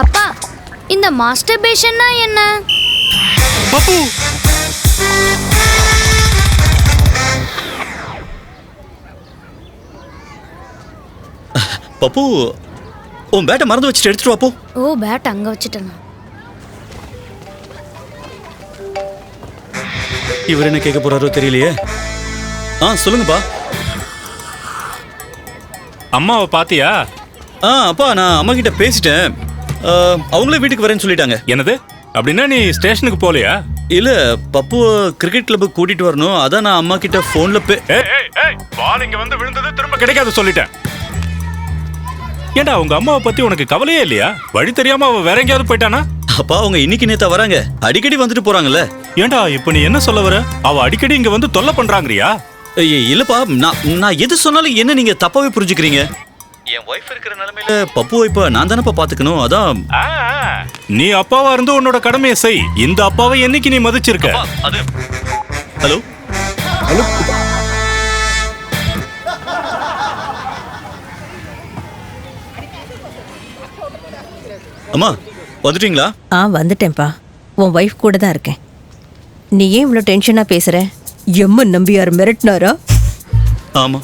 அப்பா, இந்த மாஸ்டர்பேஷன்னா என்ன? பப்பு, பப்பு, உன் பேட்டை மறந்து வச்சுட்டு எடுத்துட்டு வாப்போ. ஓ, பேட் அங்க வச்சுட்டேனா? இவர் என்ன கேட்க போறாரோ தெரியலையே. சொல்லுங்கப்பா. அம்மாவை பாத்தியா? அப்பா, நான் அம்மா கிட்ட பேசிட்டேன். அவங்களே வீட்டுக்கு வரேன்னு சொல்லிட்டாங்க. என்னது? அப்படின்னா நீ ஸ்டேஷனுக்கு போலையா? இல்ல, பப்பு கிரிக்கெட் கிளப்புக்கு கூட்டிட்டு வரணும். அதான் நான் அம்மா கிட்ட போன்ல பால் இங்க வந்து விழுந்தது திரும்ப கிடைக்காது சொல்லிட்டேன். ஏண்டா உங்க அம்மாவை பத்தி உனக்கு கவலையே இல்லையா? வழி தெரியாம அவ வேற எங்கேயாவது போயிட்டானா? அப்பா, அவங்க இன்னைக்கு நேத்தா வராங்க. அடிக்கடி வந்துட்டு போறாங்கல்ல. ஏண்டா இப்ப நீ என்ன சொல்ல வர? அவ அடிக்கடி இங்க வந்து தொல்லை பண்றாங்கறியா? இல்லப்பா, நான் எது சொன்னாலும் என்ன நீங்க தப்பாவே புரிஞ்சுக்கிறீங்க. என் வைஃப் இருக்கிற நிலைமையில பப்புவை இப்ப நான் தானப்பா பாத்துக்கணும். அதான். நீ அப்பாவா இருந்து உன்னோட கடமையை செய். இந்த அப்பாவை என்னைக்கு நீ மதிச்சிருக்க? ஹலோ ஹலோ, அம்மா வந்துட்டீங்களா? வந்துட்டேன்ப்பா. உன் வைஃப் கூட தான் இருக்கேன். நீ ஏன் இவ்வளோ டென்ஷனா பேசுற? எம்மன் நம்பியார் மிரட்டினாரா? ஆமா.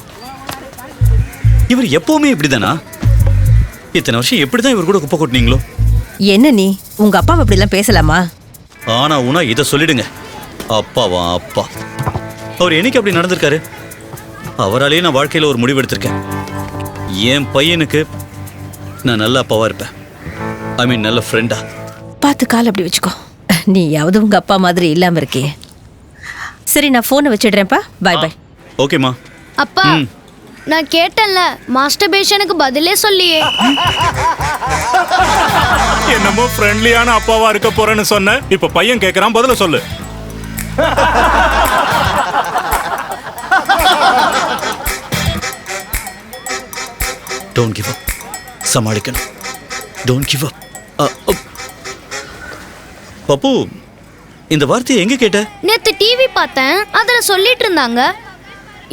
இவர் எப்பவுமே இப்படிதானா? இத்தனை வருஷம் எப்படிதான் இவர் கூட குப்பை கொட்டினீங்களோ? என்ன நீ உங்க அப்பாவை அப்படிலாம் பேசலாமா? ஆனா உனா இதை சொல்லிடுங்க. அப்பாவா அப்பா? அவர் என்னைக்கு அப்படி நடந்திருக்காரு? அவராலேயே நான் வாழ்க்கையில ஒரு முடிவு எடுத்திருக்கேன். என் பையனுக்கு நான் நல்ல அப்பாவா இருப்பேன். ஐ மீன் நல்ல ஃப்ரெண்டா. பார்த்து கால் அப்படி வச்சுக்கோ. நீயாவது உங்க அப்பா மாதிரி இல்லாம இருக்கே. சரி, நான் போனை வச்சிடுறேன்ப்பா. பாய் பாய். ஓகேம்மா. அப்பா, நான் கேட்டேன்ல, மாஸ்டர்பேஷனுக்கு பதிலே சொல்லியே. என்னமோ ஃப்ரெண்ட்லியான அப்பாவா இருக்க போறேன்னு சொன்ன. இப்ப பையன் கேக்குறான், பதில சொல்லு. Don't give up. சமாளிக்கணும். டோன்ட் கிவ் அப். பப்பு, இந்த வார்த்தையை எங்க கேட்ட? நேத்து டிவி பார்த்தேன். அதுல சொல்லிட்டு இருந்தாங்க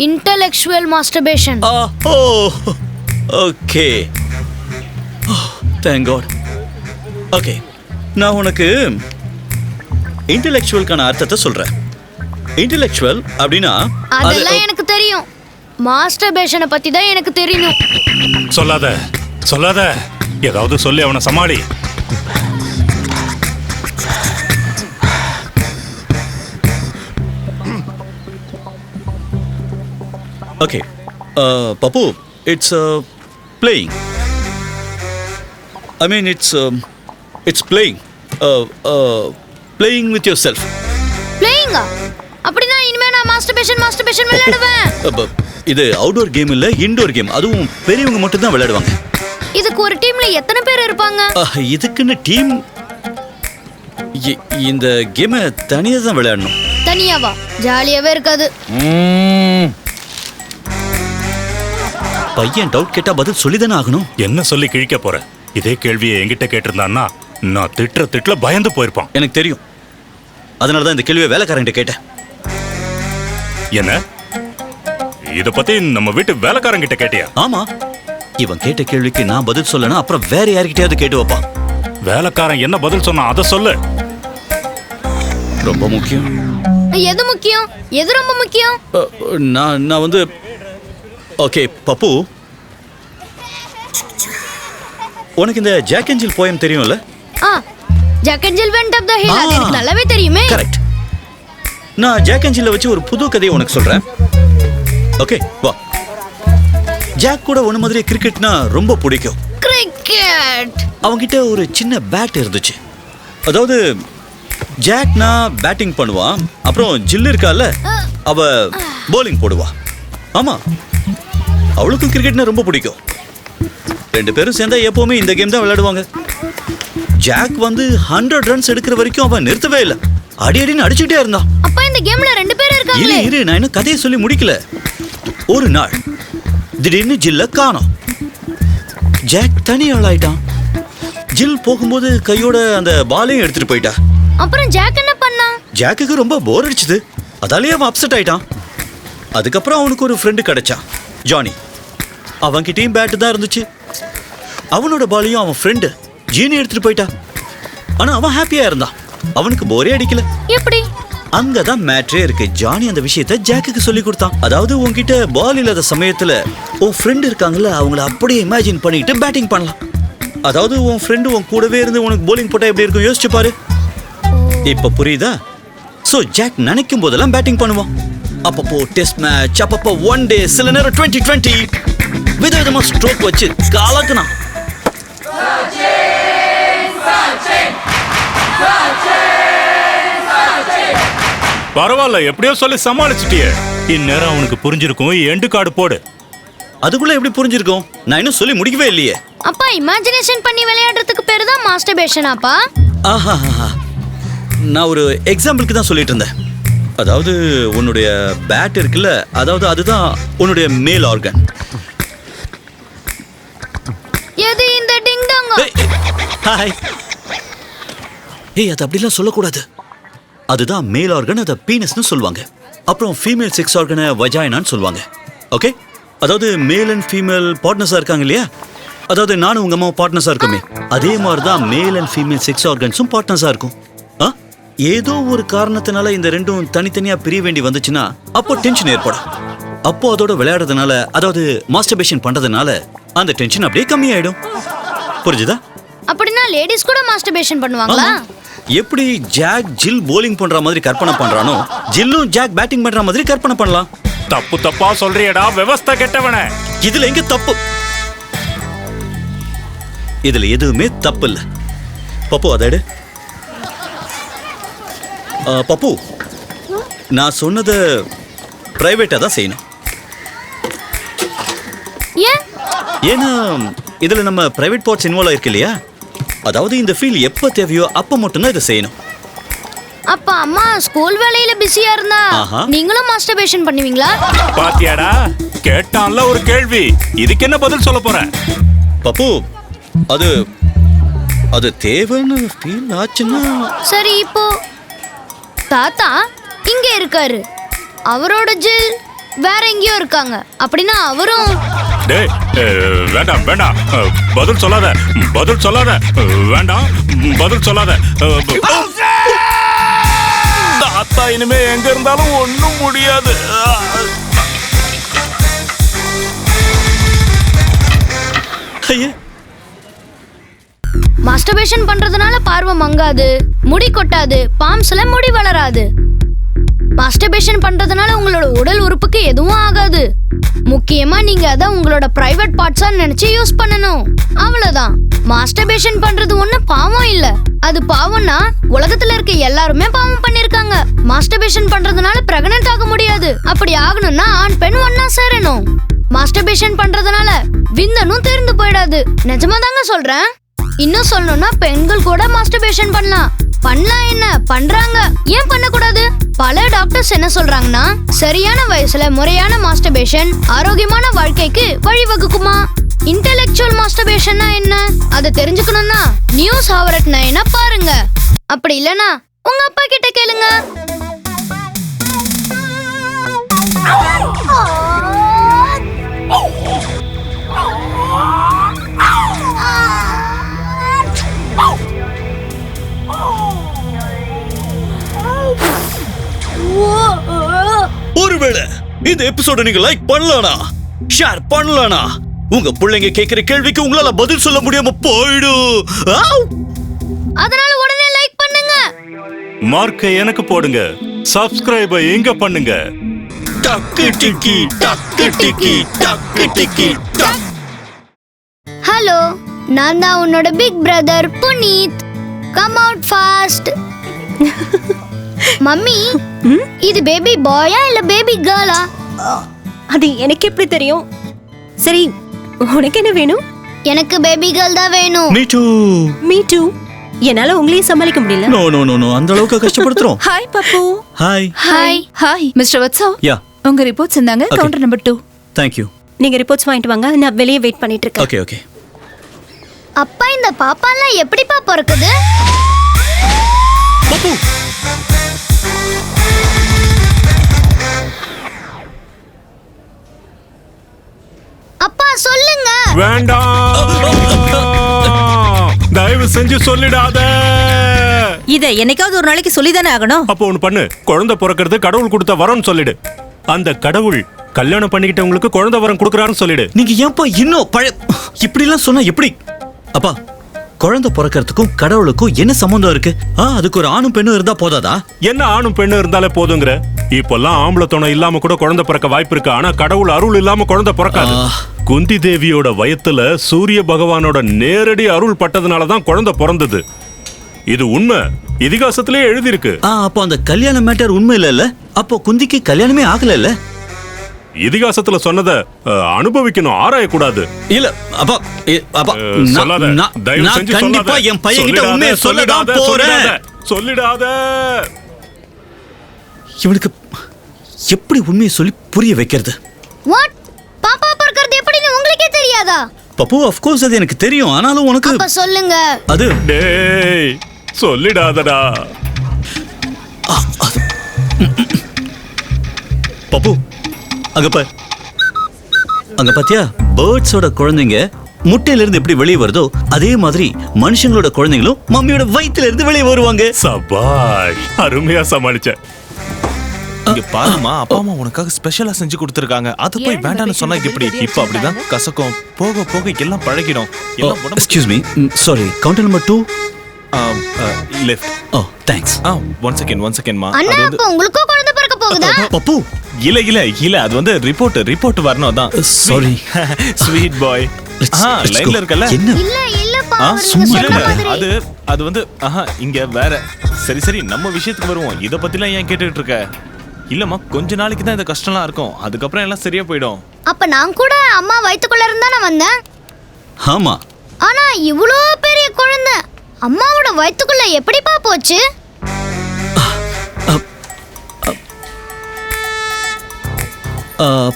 intellectual masturbation. Okay, thank God. Okay, நான் உனக்கு இன்டெலெக்சுவல்கான அர்த்தத்தை சொல்றேன். இன்டெலெக்சுவல் அப்படின்னா அதெல்லாம் எனக்கு தெரியும். மாஸ்டர்பேஷனை பத்தி தான் எனக்கு தெரியும். சொல்லாத சொல்லாத, ஏதாவது சொல்லி அவனை சமாளி. Okay, Pappu, it's playing. I mean it's playing. Playing with yourself. Playing? அப்படினா இனிமே நான் மாஸ்டர்பேஷன் விளையாடுவேன். இது அவுட்டோர் கேம் இல்ல, இன்டோர் கேம். அதுவும் பெரியவங்க மட்டும் தான் விளையாடுவாங்க. இதுக்கு ஒரு டீம்ல எத்தனை பேர் இருப்பாங்க? இதுக்குன்னு டீம். இந்த கேமை தனியா தான் விளையாடணும். தனியாவா? ஜாலியாவே இருக்காது. பையன் டவுட் கேட்டா பதில் சொல்லிதானே ஆகணும். என்ன சொல்லி கிழிக்க போற? இதே கேள்வியை என்கிட்ட கேட்டிருந்தான்னா நான் திட்டுல பயந்து போயிருப்பான். எனக்கு தெரியும். அதனாலதான் இந்த கேள்வியை வேலைக்காரங்கிட்ட கேட்டேன். என்ன இத பத்தி நம்ம வீட்டு வேலைக்காரங்கிட்ட கேட்டியா? ஆமா. இவன் கேட்ட கேள்விக்கு நான் பதில் சொல்லணும். அப்புறம் வேற யார்கிட்டயாவது கேட்டு வைப்பான். வேலைக்காரன் என்ன பதில் சொன்னா அதை சொல்லு. ரொம்ப முக்கியம். எது முக்கியம்? எது ரொம்ப முக்கியம்? நான் வந்து ஓகே பப்பு, உனக்கு இந்த ஜாக் அண்ட் ஜில் போயம் தெரியும்ல? Jack and Jill went up the hill. அது எனக்கு நல்லாவே தெரியுமே. கரெக்ட். நான் ஜாக் அண்ட் ஜில்ல வச்சு ஒரு புது கதையை உனக்கு சொல்றேன். ஓகே, வா. ஜாக் கூட ஒன்னு மாதிரி கிரிக்கெட்னா ரொம்ப பிடிக்கும். கிரிக்கெட். அவன்கிட்ட ஒரு சின்ன பேட் இருந்துச்சு. அதாவது ஜாக்னா பேட்டிங் பண்ணுவான். அப்புறம் ஜில் இருக்கால, அவ bowling போடுவா. ஆமா, அவளுக்கும் கிரிக்கெட்னா ரொம்ப பிடிக்கும். ரெண்டு பேரும் சேர்ந்தா எப்பவுமே இந்த கேம் தான் விளையாடுவாங்க. ஜாக் வந்து 100 ரன்ஸ் எடுக்கிற வரைக்கும் அவன் நிறுத்தவே இல்லை. அடின்னு அடிச்சுட்டே இருந்தான். அப்ப இந்த கேம்ல ரெண்டு பேர் இருக்காங்களே. இரு, நான் இன்னும் கதையை சொல்லி முடிக்கல. ஒரு நாள் திடீர்னு ஜில்ல காணோம். ஜாக் தனி ஆளாயிட்டான். ஜில் போகும்போது கையோட அந்த பாலையும் எடுத்துட்டு போயிட்டா. அப்புறம் ஜாக் என்ன பண்ணா? ஜாக்குக்கு ரொம்ப போர் அடிச்சுது. அதாலேயே அவன் அப்செட் ஆயிட்டான். அதுக்கப்புறம் அவனுக்கு ஒரு ஃப்ரெண்டு கிடைச்சான், ஜானி. அவன்கிட்டயும் பேட்டு தான் இருந்துச்சு. அவனோட பாலையும் அவன் ஃப்ரெண்டு ஜீனி எடுத்துட்டு போயிட்டா. ஆனா அவன் ஹாப்பியா இருந்தான், அவனுக்கு போரே அடிக்கல. எப்படி? அங்கதான் மேட்ரே இருக்கு. ஜானி அந்த விஷயத்த ஜாக்குக்கு சொல்லி கொடுத்தான். அதாவது உன்கிட்ட பால் இல்லாத சமயத்துல உன் ஃப்ரெண்ட் இருக்காங்கல்ல, அவங்கள அப்படியே இமேஜின் பண்ணிட்டு பேட்டிங் பண்ணலாம். அதாவது உன் ஃப்ரெண்டு உன் கூடவே இருந்து உனக்கு போலிங் போட்டா எப்படி இருக்கும் யோசிச்சு பாரு. இப்ப புரியுதா? சோ ஜாக் நினைக்கும் போதெல்லாம் பேட்டிங் பண்ணுவான். அப்பப்போ டெஸ்ட் மேட்ச், அப்பப்போ ஒன் டே, சில நேரம் 2020 விதவிதமா ஸ்ட்ரோக் வச்சு கலக்குனான். பரவாயில்ல, எப்படியோ சொல்லி சமாளிச்சிட்டியே. இந்நேரம் அவனுக்கு புரிஞ்சிருக்கும். எண்டு கார்டு போடு. அதுக்குள்ள எப்படி புரிஞ்சிருக்கும்? நான் இன்னும் சொல்லி முடிக்கவே இல்லையே. அப்பா, இமேஜினேஷன் பண்ணி விளையாடுறதுக்கு பேரு தான் மாஸ்டர்பேஷன் அப்பா. ஆஹா, நான் ஒரு எக்ஸாம்பிளுக்கு தான் சொல்லிட்டு இருந்தேன். அதாவது உன்னுடைய பேட் இருக்குல்ல, அதாவது அதுதான் உன்னுடைய மேல் ஆர்கன். எது இந்த டிங் டாங்? ஹாய். ஏய், அது அப்படிலாம் சொல்லக்கூடாது. அதுதான் மேல் ஆர்கன், அதை பீனஸ்னு சொல்லுவாங்க. அப்புறம் ஃபீமேல் செக்ஸ் ஆர்கனை வஜாயினான்னு சொல்லுவாங்க. ஓகே, அதாவது மேல் அண்ட் ஃபீமேல் பார்ட்னர்ஸா இருக்காங்க இல்லையா? அதாவது நானும் உங்க அம்மா பார்ட்னர்ஸா இருக்குமே, அதே மாதிரி தான் மேல் அண்ட் ஃபீமேல் செக்ஸ் ஆர்கன்ஸும் பார்ட்னர்ஸா இருக்கும். ஏதோ ஒரு காரணத்தினால இந்த ரெண்டும் தனித்தனியா பிரிய வேண்டி வந்துச்சுன்னா அப்போ டென்ஷன் ஏற்படும். அப்போ அதோட விளையாடுறதுனால, அதாவது மாஸ்டர்பேஷன் பண்றதுனால அந்த டென்ஷன் அப்படியே கம்மியாயிடும். புரிஞ்சுதா? அப்படின்னா லேடிஸ் கூட மாஸ்டர்பேஷன் பண்ணுவாங்களா? எப்படி ஜாக் ஜில் போலிங் பண்ற மாதிரி கற்பனை பண்றானோ, ஜில்லும் ஜாக் பேட்டிங் பண்ற மாதிரி கற்பனை பண்ணலாம். தப்பு தப்பா சொல்றியடா, விவஸ்தை கெட்டவனே. இதுல எங்க தப்பு? இதுல எதுவுமே தப்பு இல்ல. பப்பு, அதாடு. பப்பு, நான் சொன்னதை பிரைவேட்டா தான் செய்யணும். ஏன்னா இதுல நம்ம பிரைவேட் பார்ட்ஸ் இன்வால்வ் ஆயிருக்கு இல்லையா? அதாவது இந்த ஃபீல் எப்ப தேவையோ அப்ப மட்டும்தான் இதை செய்யணும். அப்ப அம்மா ஸ்கூல் வேலையில பிஸியா இருந்தா நீங்களும் மாஸ்டர்பேஷன் பண்ணுவீங்களா? பாத்தியாடா, கேட்டான்ல ஒரு கேள்வி, இதுக்கு என்ன பதில் சொல்ல போற? பப்பு, அது தேவைன்னு ஃபீல் ஆச்சுன்னா சரி. இப்போ தாத்தா இங்க இருக்காரு, அவரோட ஜில் வேற எங்கேயோ இருக்காங்க. அப்படின்னா அவரும் டேய், வேண்டாம் வேண்டாம், பதில் சொல்லாத, பதில் சொல்லாத, வேண்டாம், பதில் சொல்லாத. தாத்தா இனிமே எங்க இருந்தாலும் ஒண்ணும் முடியாது. மாஸ்டர்பேஷன் பண்றதுனால பார்வை மங்காது, முடி கொட்டாது, பாம்ஸ்ல முடி வளராது. மாஸ்டர்பேஷன் பண்றதுனால உங்களோட உடல் உறுப்புக்கு எதுவும் ஆகாது. முக்கியமா நீங்க அத உங்களோட பிரைவேட் பார்ட்ஸா நினைச்சு யூஸ் பண்ணணும். அவ்வளவுதான். மாஸ்டர்பேஷன் பண்றது ஒண்ணு பாவம் இல்ல. அது பாவம்னா உலகத்துல இருக்க எல்லாருமே பாவம் பண்ணிருக்காங்க. மாஸ்டர்பேஷன் பண்றதுனால பிரெக்னன்ட் ஆக முடியாது. அப்படி ஆகணும்னா ஆண் பெண் ஒண்ணா சேரணும். மாஸ்டர்பேஷன் பண்றதுனால விந்தனும் தெரிந்து போயிடாது. நிஜமா தாங்க சொல்றேன். இன்னும் சொல்லணும்னா பெண்கள் கூட மாஸ்டர்பேஷன் பண்ணலாம். பண்ணலாம் என்ன பண்றாங்க, ஏன் பண்ணக்கூடாது? பல டாக்டர்ஸ் என்ன சொல்றாங்கன்னா, சரியான வயசுல முறையான மாஸ்டர்பேஷன் ஆரோக்கியமான வாழ்க்கைக்கு வழிவகுக்குமா. இன்டெலெக்சுவல் மாஸ்டர்பேஷன்னா என்ன, அதை தெரிஞ்சுக்கணும்னா நியூஸ் ஹாவரட் நைனா பாருங்க. அப்படி இல்லனா உங்க அப்பா கிட்ட கேளுங்க. ஒருவேளை இந்த எபிசோட நீங்க லைக் பண்ணலனா, ஷேர் பண்ணலனா, உங்க பிள்ளைங்க கேக்குற கேள்விக்கு உங்களால பதில் சொல்ல முடியாம போயிடும். அதனால உடனே லைக் பண்ணுங்க. மார்க்கை எனக்கு போடுங்க, சப்ஸ்கிரைபை எங்க பண்ணுங்க. டக்கு டிக்கி டக்கு டிக்கி டக்கு டிக்கி டக். ஹலோ, நான் தான் உன்னோட big brother Puneeth. Come out fast. Mummy, இது பேபி பாயா இல்ல பேபி கேர்ளா? அது எனக்கு எப்படி தெரியும்? சரி, உனக்கு என்ன வேணும்? எனக்கு பேபி கேர்ள் தான் வேணும். Me too. என்னால உங்களையும் சமாளிக்க முடியல. நோ நோ நோ நோ, அந்த அளவுக்கு கஷ்டப்படுத்துறோம். Hi Pappu. Hi. Hi mister Vatsa. Yeah, உங்க ரிப்போர்ட்ஸ் இருந்தாங்க. Counter number 2. Thank you. நீங்க ரிப்போர்ட்ஸ் வாங்கிட்டு வாங்க, நான் வெளியே வெயிட் பண்ணிட்டு இருக்கேன். Okay okay. அப்பா, இந்த பாப்பாலாம் எப்படிப்பா பிறக்குது? பப்பு, அப்பா சொல்லுங்க. வேண்டாம், தயவு தயவு செஞ்சு சொல்லிடாத. இத என்னைக்காவது ஒரு நாளைக்கு சொல்லிதானே ஆகணும். அப்போ ஒண்ணு பண்ணு, குழந்தை பிறக்கிறது கடவுள் கொடுத்த வரம்னு சொல்லிடு. அந்த கடவுள் கல்யாணம் பண்ணிக்கிட்டவங்களுக்கு குழந்தை வரம் கொடுக்கறாருன்னு சொல்லிடு. நீங்க ஏன்பா இன்னும் இப்படி எல்லாம் சொன்னா எப்படி? அப்பா, குழந்தை பிறக்கிறதுக்கும் கடவுளுக்கும் என்ன சம்பந்தம் இருக்கு? அதுக்கு ஒரு ஆணும் பெண்ணும் இருந்தா போதாதா? என்ன ஆணும் பெண்ணும் இருந்தாலே போதுங்கிற? இப்பெல்லாம் ஆம்பளை துணை இல்லாம கூட குழந்தை பிறக்க வாய்ப்பு இருக்கு. ஆனா கடவுள் அருள் இல்லாம குழந்தை பிறக்காது. குந்தி தேவியோட வயத்துல சூரிய பகவானோட நேரடி அருள் பட்டதுனாலதான் குழந்தை பிறந்தது. இது உண்மை, இதிகாசத்திலே எழுதி இருக்கு. அப்போ அந்த கல்யாண மேட்டர் உண்மை இல்ல? அப்போ குந்திக்கு கல்யாணமே ஆகல? இதிகாசத்துல சொன்னத அனுபவிக்கணும், ஆராயக்கூடாது. இல்ல அப்பா, சொல்லாத, தயவு செஞ்சு கண்டிப்பா என் பையன் கிட்ட உண்மையை சொல்லதான் போறேன். சொல்லிடாத. இவனுக்கு எப்படி உண்மையை சொல்லி புரிய வைக்கிறது? வாட்? பாப்பா பிறக்கிறது எப்படின்னு உங்களுக்கே தெரியாதா? பப்பு, ஆஃப் கோர்ஸ் அது எனக்கு தெரியும். ஆனாலும் உனக்கு அப்ப சொல்லுங்க. அது டேய், சொல்லிடாதடா. பப்பு, அங்க பாத்தியா, பேர்ட்ஸோட குழந்தைங்க முட்டையில இருந்து எப்படி வெளியே வருதோ அதே மாதிரி மனுஷங்களோட குழந்தைங்களும் மம்மியோட வயித்துல இருந்து வெளியே வருவாங்க. சபாஷ், அருமையா சமாளிச்ச. இங்க பாருமா, அப்பா அம்மா உனக்காக ஸ்பெஷலா செஞ்சு கொடுத்திருக்காங்க. அது போய் வேண்டான்னு சொன்னா எப்படி? இப்ப அப்படிதான் கசக்கும். போக போக எல்லாம் பழகிடும். Excuse me, sorry, counter number 2 left. Thanks. One second மா. அண்ணா, அப்ப உங்களுக்கும் குழந்தை பிறக்க போகுதா? பப்பு, இல்ல அது வந்து ரிப்போர்ட் வரணும். அதான் சாரி. ஸ்வீட் பாய். லைன்ல இருக்கல? இல்லப்பா, சும்மா அது வந்து இங்க வேற. சரி நம்ம விஷயத்துக்கு வருவோம். இத பத்திலாம் ஏன் கேட்டுட்டு இருக்க? இல்லம்மா, கொஞ்ச நாளைக்கு தான் இந்த கஷ்டம்லாம் இருக்கும். அதுக்கப்புறம் எல்லாம் சரியா போயிடும். அப்ப நான் கூட அம்மா வயித்துக்குள்ள இருந்தா நான் வந்தேன். ஆமா. ஆனா இவ்ளோ பெரிய குழந்தை அம்மாவோட வயித்துக்குள்ள எப்படிப்பா போச்சு?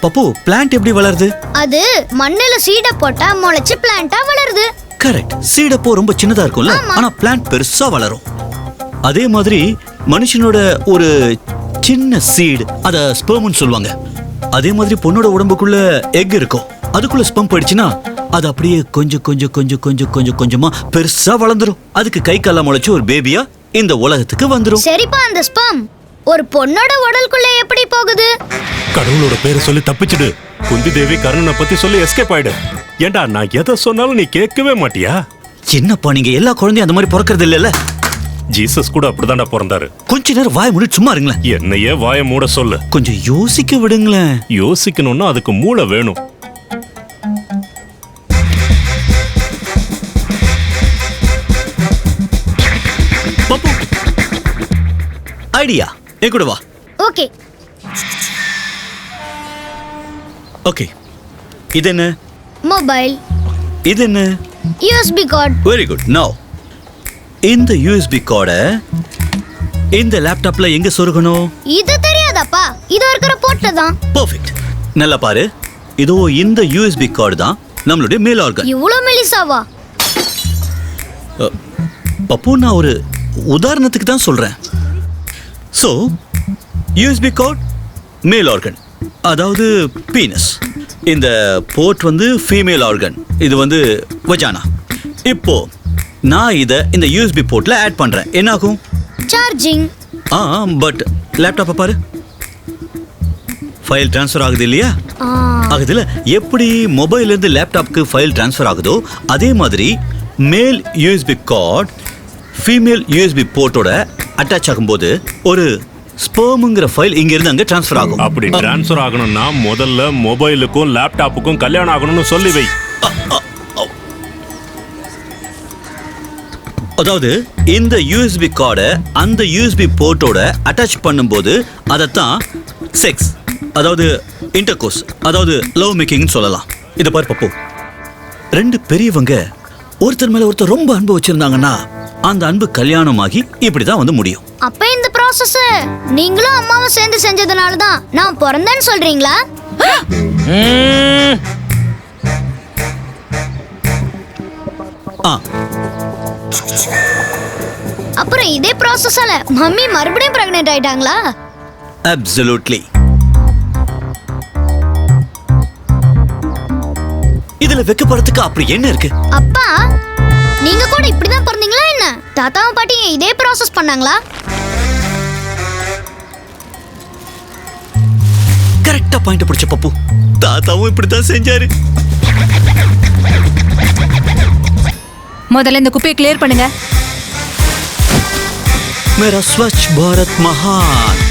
பப்பு, பிளான்ட் எப்படி வளருது? அது மண்ணுல சீட போட்டா முளைச்சு பிளான்ட்டா வளருது. கரெக்ட். சீடப்போ ரொம்ப சின்னதா இருக்கும்ல, ஆனா பிளான்ட் பெருசா வளரும். அதே மாதிரி மனுஷனோட ஒரு சின்ன சீடு, அத ஸ்பெர்ம்னு சொல்லுவாங்க. அதே மாதிரி பொண்ணோட உடம்புக்குள்ள எக் இருக்கும். அதுக்குள்ள ஸ்பெர்ம் போயிடுச்சுன்னா அது அப்படியே கொஞ்சமா பெருசா வளர்ந்துரும். அதுக்கு கை கால முளைச்சு ஒரு பேபியா இந்த உலகத்துக்கு வந்துரும். சரிப்பா, அந்த ஸ்பெர்ம் ஒரு பொண்ணோட உடலுக்குள்ள எப்படி போகுது? கடவுளோட பேரை சொல்லி தப்பிச்சிடு. குந்தி தேவி கர்ணனை பத்தி சொல்லி எஸ்கேப் ஆயிடு. ஏண்டா, நான் எதை சொன்னாலும் நீ கேட்கவே மாட்டியா? என்னப்பா, நீங்க எல்லா குழந்தையும் அந்த மாதிரி பிறக்கிறது இல்லைல்ல? ஜீசஸ் கூட அப்படிதான்டா பிறந்தாரு. கொஞ்ச நேரம் வாய மூடி சும்மா இருங்களேன். என்னையே வாய மூட சொல்லு. கொஞ்சம் யோசிக்க விடுங்களேன். யோசிக்கணும்னா அதுக்கு மூளை வேணும். பப்பு, ஐடியா என் கூட வா. Okay okay. இது என்ன? மொபைல். இது என்ன? USB card. Very good. நவ இந்த USB கார்டை இந்த லேப்டாப்ல எங்க சொருகணும்? இது தெரியாதாப்பா? இது இருக்கிற போர்ட்ல தான். பெர்ஃபெக்ட். நல்லா பாரு, இதோ இந்த USB கார்டு தான் நம்மளுடைய மேல் ஆர்கன். இவ்வளவு மெலிசாவா? பப்பு, நான் ஒரு உதாரணத்துக்கு தான் சொல்றேன். சோ USB கார்டு மேல் ஆர்கன், அதாவது பீனஸ். இந்த போர்ட் வந்து ஃபீமேல் ஆர்கன், இது வந்து வஜானா. இப்போ நான் இதை இந்த USB போர்ட்ல ஆட் பண்றேன். என்ன ஆகும்? சார்ஜிங். பட் லேப்டாப்பை பாரு, ஃபைல் ட்ரான்ஸ்ஃபர் ஆகுது இல்லையா? ஆகுதுல. எப்படி மொபைல்ல இருந்து லேப்டாப்க்கு ஃபைல் ட்ரான்ஸ்ஃபர் ஆகுதோ அதே மாதிரி male USB card female USB போர்ட்டோட அட்டாச் ஆகும்போது ஒரு ஸ்பெர்ம்ங்கிற ஃபைல் இங்க இருந்து அங்க ட்ரான்ஸ்ஃபர் ஆகும். அப்படி ட்ரான்ஸ்ஃபர் ஆகணும்னா முதல்ல மொபைலுக்கும் லேப்டாப்புக்கும் கல்யாணம் ஆகணும்னு சொல்லி வை. அதாவது இந்த USB கார்டை அந்த USB போர்ட்டோட அட்டாச் பண்ணும்போது அதைத்தான் செக்ஸ், அதாவது இன்டர்கோர்ஸ், அதாவது லவ் மேக்கிங்னு சொல்லலாம். இதை பாரு பப்பு, ரெண்டு பெரியவங்க ஒருத்தர் மேல ஒருத்தர் ரொம்ப அன்பு வச்சிருந்தாங்கன்னா அந்த அன்பு கல்யாணமாகி இப்படிதான் வந்து முடியும். அப்ப இந்த ப்ராசஸ் நீங்களும் அம்மாவும் சேர்ந்து செஞ்சதுனால தான் நான் பிறந்தேன்னு சொல்றீங்களா? அப்புறம் இதே ப்ராசஸால மம்மி மறுபடியும் பிரெக்னன்ட் ஆயிட்டாங்களா? அப்சல்யூட்லி. இதுல வெக்கப்படுறதுக்கு அப்படி என்ன இருக்கு? அப்பா, நீங்க கூட இப்படிதான் பிறந்தீங்களா என்ன? தாத்தாவும் பாட்டியும் இதே ப்ராசஸ் பண்ணாங்களா? கரெக்டா பாயிண்ட் பிடிச்ச பப்பு. தாத்தாவும் இப்படித்தான் செஞ்சாரு. முதல்ல இந்த குப்பையை கிளியர் பண்ணுங்க. மேரா ஸ்வச் பாரத் மகான்.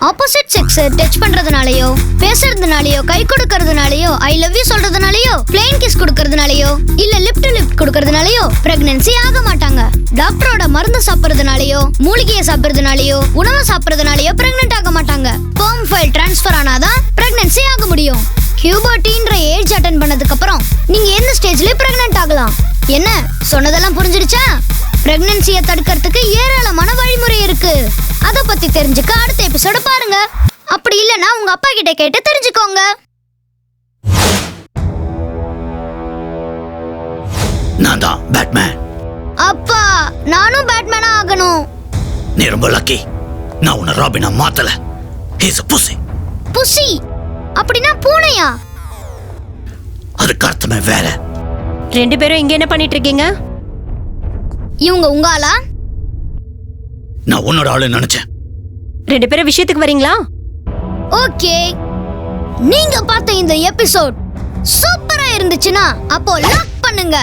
ஆப்போசிட் செக்ஸ் டச் பண்றதுனாலயோ, பேசுறதுனாலயோ, கை கொடுக்கறதுனாலயோ, ஐ லவ் யூ சொல்றதுனாலயோ, பிளேன் கிஸ் கொடுக்கறதுனாலயோ, இல்ல லிப் டு லிப் கொடுக்கறதுனாலயோ பிரெக்னன்சி ஆக மாட்டாங்க. டாக்டரோட மருந்து சாப்பிடுறதுனாலயோ, மூலிகையை சாப்பிடுறதுனாலயோ, உணவு சாப்பிடுறதுனாலயோ பிரெக்னன்ட் ஆக மாட்டாங்க. ஸ்பெர்ம் ஃபைல் ட்ரான்ஸ்ஃபர் ஆனாதான் பிரெக்னன்சி ஆக முடியும். கியூபர்ட்டின்ற ஏஜ் அட்டெண்ட் பண்ணதுக்கு அப்புறம் நீங்க எந்த ஸ்டேஜ்லயே பிரெக்னன்ட் ஆகலாம். என்ன சொன்னதெல்லாம் புரிஞ்சிடுச்சா? பிரெக்னன்சியை தடுக்கிறதுக்கு ஏராளமான வழிமுறை இருக்கு. அத பத்தி தெரிஞ்சுக்க அடுத்த எபிசோட பாருங்க. அப்படி இல்லனா உங்க அப்பா கிட்ட கேட்டு தெரிஞ்சுக்கோங்க. நான் தான் பேட்மேன். அப்பா, நானும் பேட்மேனா ஆகணும். நீ ரொம்ப லக்கி. நான் உன்னை ராபினா மாத்தல. He's a pussy. புசி அப்படினா பூனையா? அதுக்கு அர்த்தமே வேற. ரெண்டு பேரும் இங்க என்ன பண்ணிட்டு இருக்கீங்க? இவங்க உங்க ஆளா? நான் உன்னோட ஆளு நினைச்சேன். ரெண்டு பேரும் விஷயத்துக்கு வரீங்களா? ஓகே. நீங்க பார்த்த இந்த எபிசோட் சூப்பரா இருந்துச்சுன்னா அப்போ லைக் பண்ணுங்க.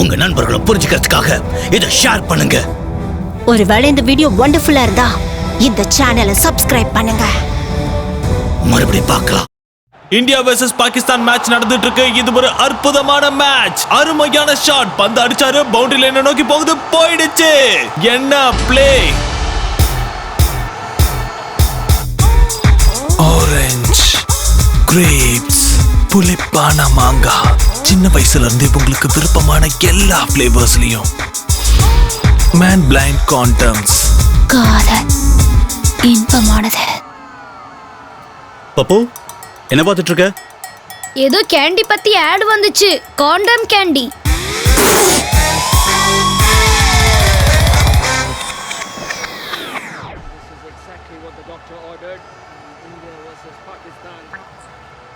உங்க நண்பர்களை புரிஞ்சுக்கிறதுக்காக இதை ஷேர் பண்ணுங்க. ஒருவேளை இந்த வீடியோ வண்டர்ஃபுல்லா இருந்தா இந்த சேனலை சப்ஸ்கிரைப் பண்ணுங்க. மறுபடியும் பார்க்கலாம். இந்தியா வெர்சஸ் பாகிஸ்தான் மேட்ச் நடந்துட்டு இருக்கு. இது ஒரு அற்புதமான மேட்ச். அருமையான ஷாட். பந்து அடிச்சாரு, பவுண்டரி லைனை நோக்கி போகுது, போயிடுச்சு. என்ன பிளே! ஆரஞ்சு, கிரேப்ஸ், புளிப்பான மாங்காய், சின்ன வயசுல இருந்து உங்களுக்கு விருப்பமான எல்லா ஃபிளேவர்ஸ்லயும். Man blind condoms. காதல் இன்பமானது. பப்பு, என்ன பார்த்துட்டு இருக்க? ஏதோ கேண்டி பத்தி ஆட் வந்துச்சு. காண்டம் கேண்டி.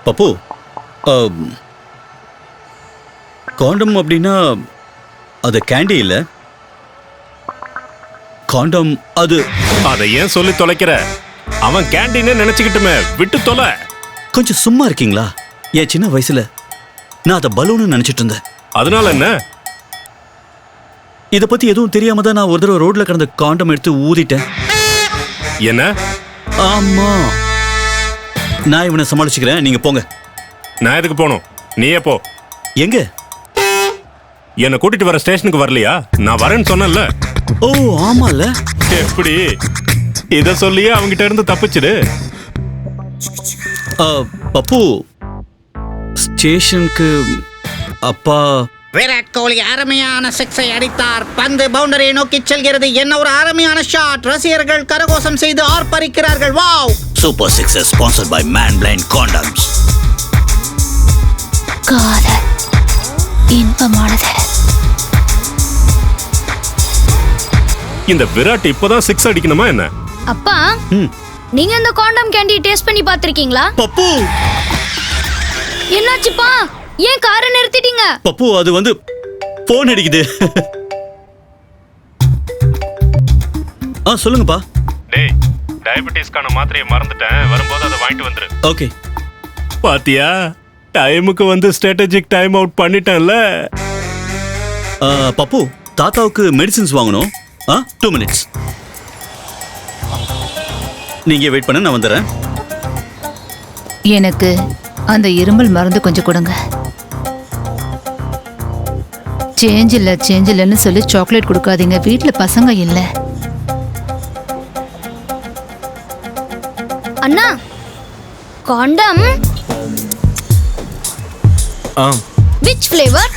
பப்பு, காண்டம் அப்படின்னா அது கேண்டி இல்ல. காண்டம் அது. அதை ஏன் சொல்லி தொலைக்கிற? அவன் கேண்டீன்னு நினைச்சுக்கிட்டுமே, விட்டு தொலை. கொஞ்சம் சும்மா இருக்கீங்களா? என் சின்ன வயசுல நான் அதை பலூன்னு நினைச்சிட்டு இருந்தேன். அதனால என்ன? இதை பத்தி எதுவும் தெரியாம தான் நான் ஒரு தடவை ரோட்ல கிடந்த காண்டம் எடுத்து ஊதிட்டேன். என்ன? ஆமா, நான் இவனை சமாளிச்சுக்கிறேன், நீங்க போங்க. நான் எதுக்கு போகணும்? நீயே போ. எங்க? என்னை கூட்டிட்டு வர ஸ்டேஷனுக்கு வரலையா? நான் வரேன்னு சொன்னேன்ல. ஓ ஆமால. எப்படி? இத சொல்லியே அவங்கிட்ட இருந்து தப்பிச்சிடு. பப்பு, ஸ்டேஷனுக்கு அப்பா. விராட் கோலி அருமையான சிக்ஸை அடித்தார். பந்து பவுண்டரியை நோக்கி செல்கிறது. என்ன ஒரு அருமையான ஷாட். ரசிகர்கள் கரகோஷம் செய்து ஆர்ப்பரிக்கிறார்கள். Wow! Super sixer sponsored by man blind condoms. காதல் இன்பமானது. இந்த விராட் இப்பதான் 6 அடிக்கணுமா என்ன? அப்பா, நீங்க இந்த காண்டம் கேண்டி டேஸ்ட் பண்ணி பாத்திருக்கீங்களா? பப்பு, என்னாச்சுப்பா? ஏன் காரை நிறுத்திட்டீங்க? பப்பு, அது வந்து போன் அடிக்குது. சொல்லுங்கப்பா. டேய், டயபெட்டிஸ்க்கான மாத்திரையை மறந்துட்டேன். வரும்போது அதை வாங்கிட்டு வந்துரு. ஓகே. பாத்தியா, டைமுக்கு வந்து ஸ்ட்ராட்டஜிக் டைம் அவுட் பண்ணிட்டேன்ல. பப்பு, தாத்தாவுக்கு மெடிசின்ஸ் வாங்கணும். 2 minutes. நீங்க வெயிட் பண்ண, நான் வந்துடுறேன். எனக்கு அந்த இருமல் மருந்து கொஞ்சம் கொடுங்க. சேஞ்ச் இல்லைன்னு சொல்லி சாக்லேட் கொடுக்காதீங்க. வீட்ல பசங்க இல்ல. அண்ணா, condom which flavor?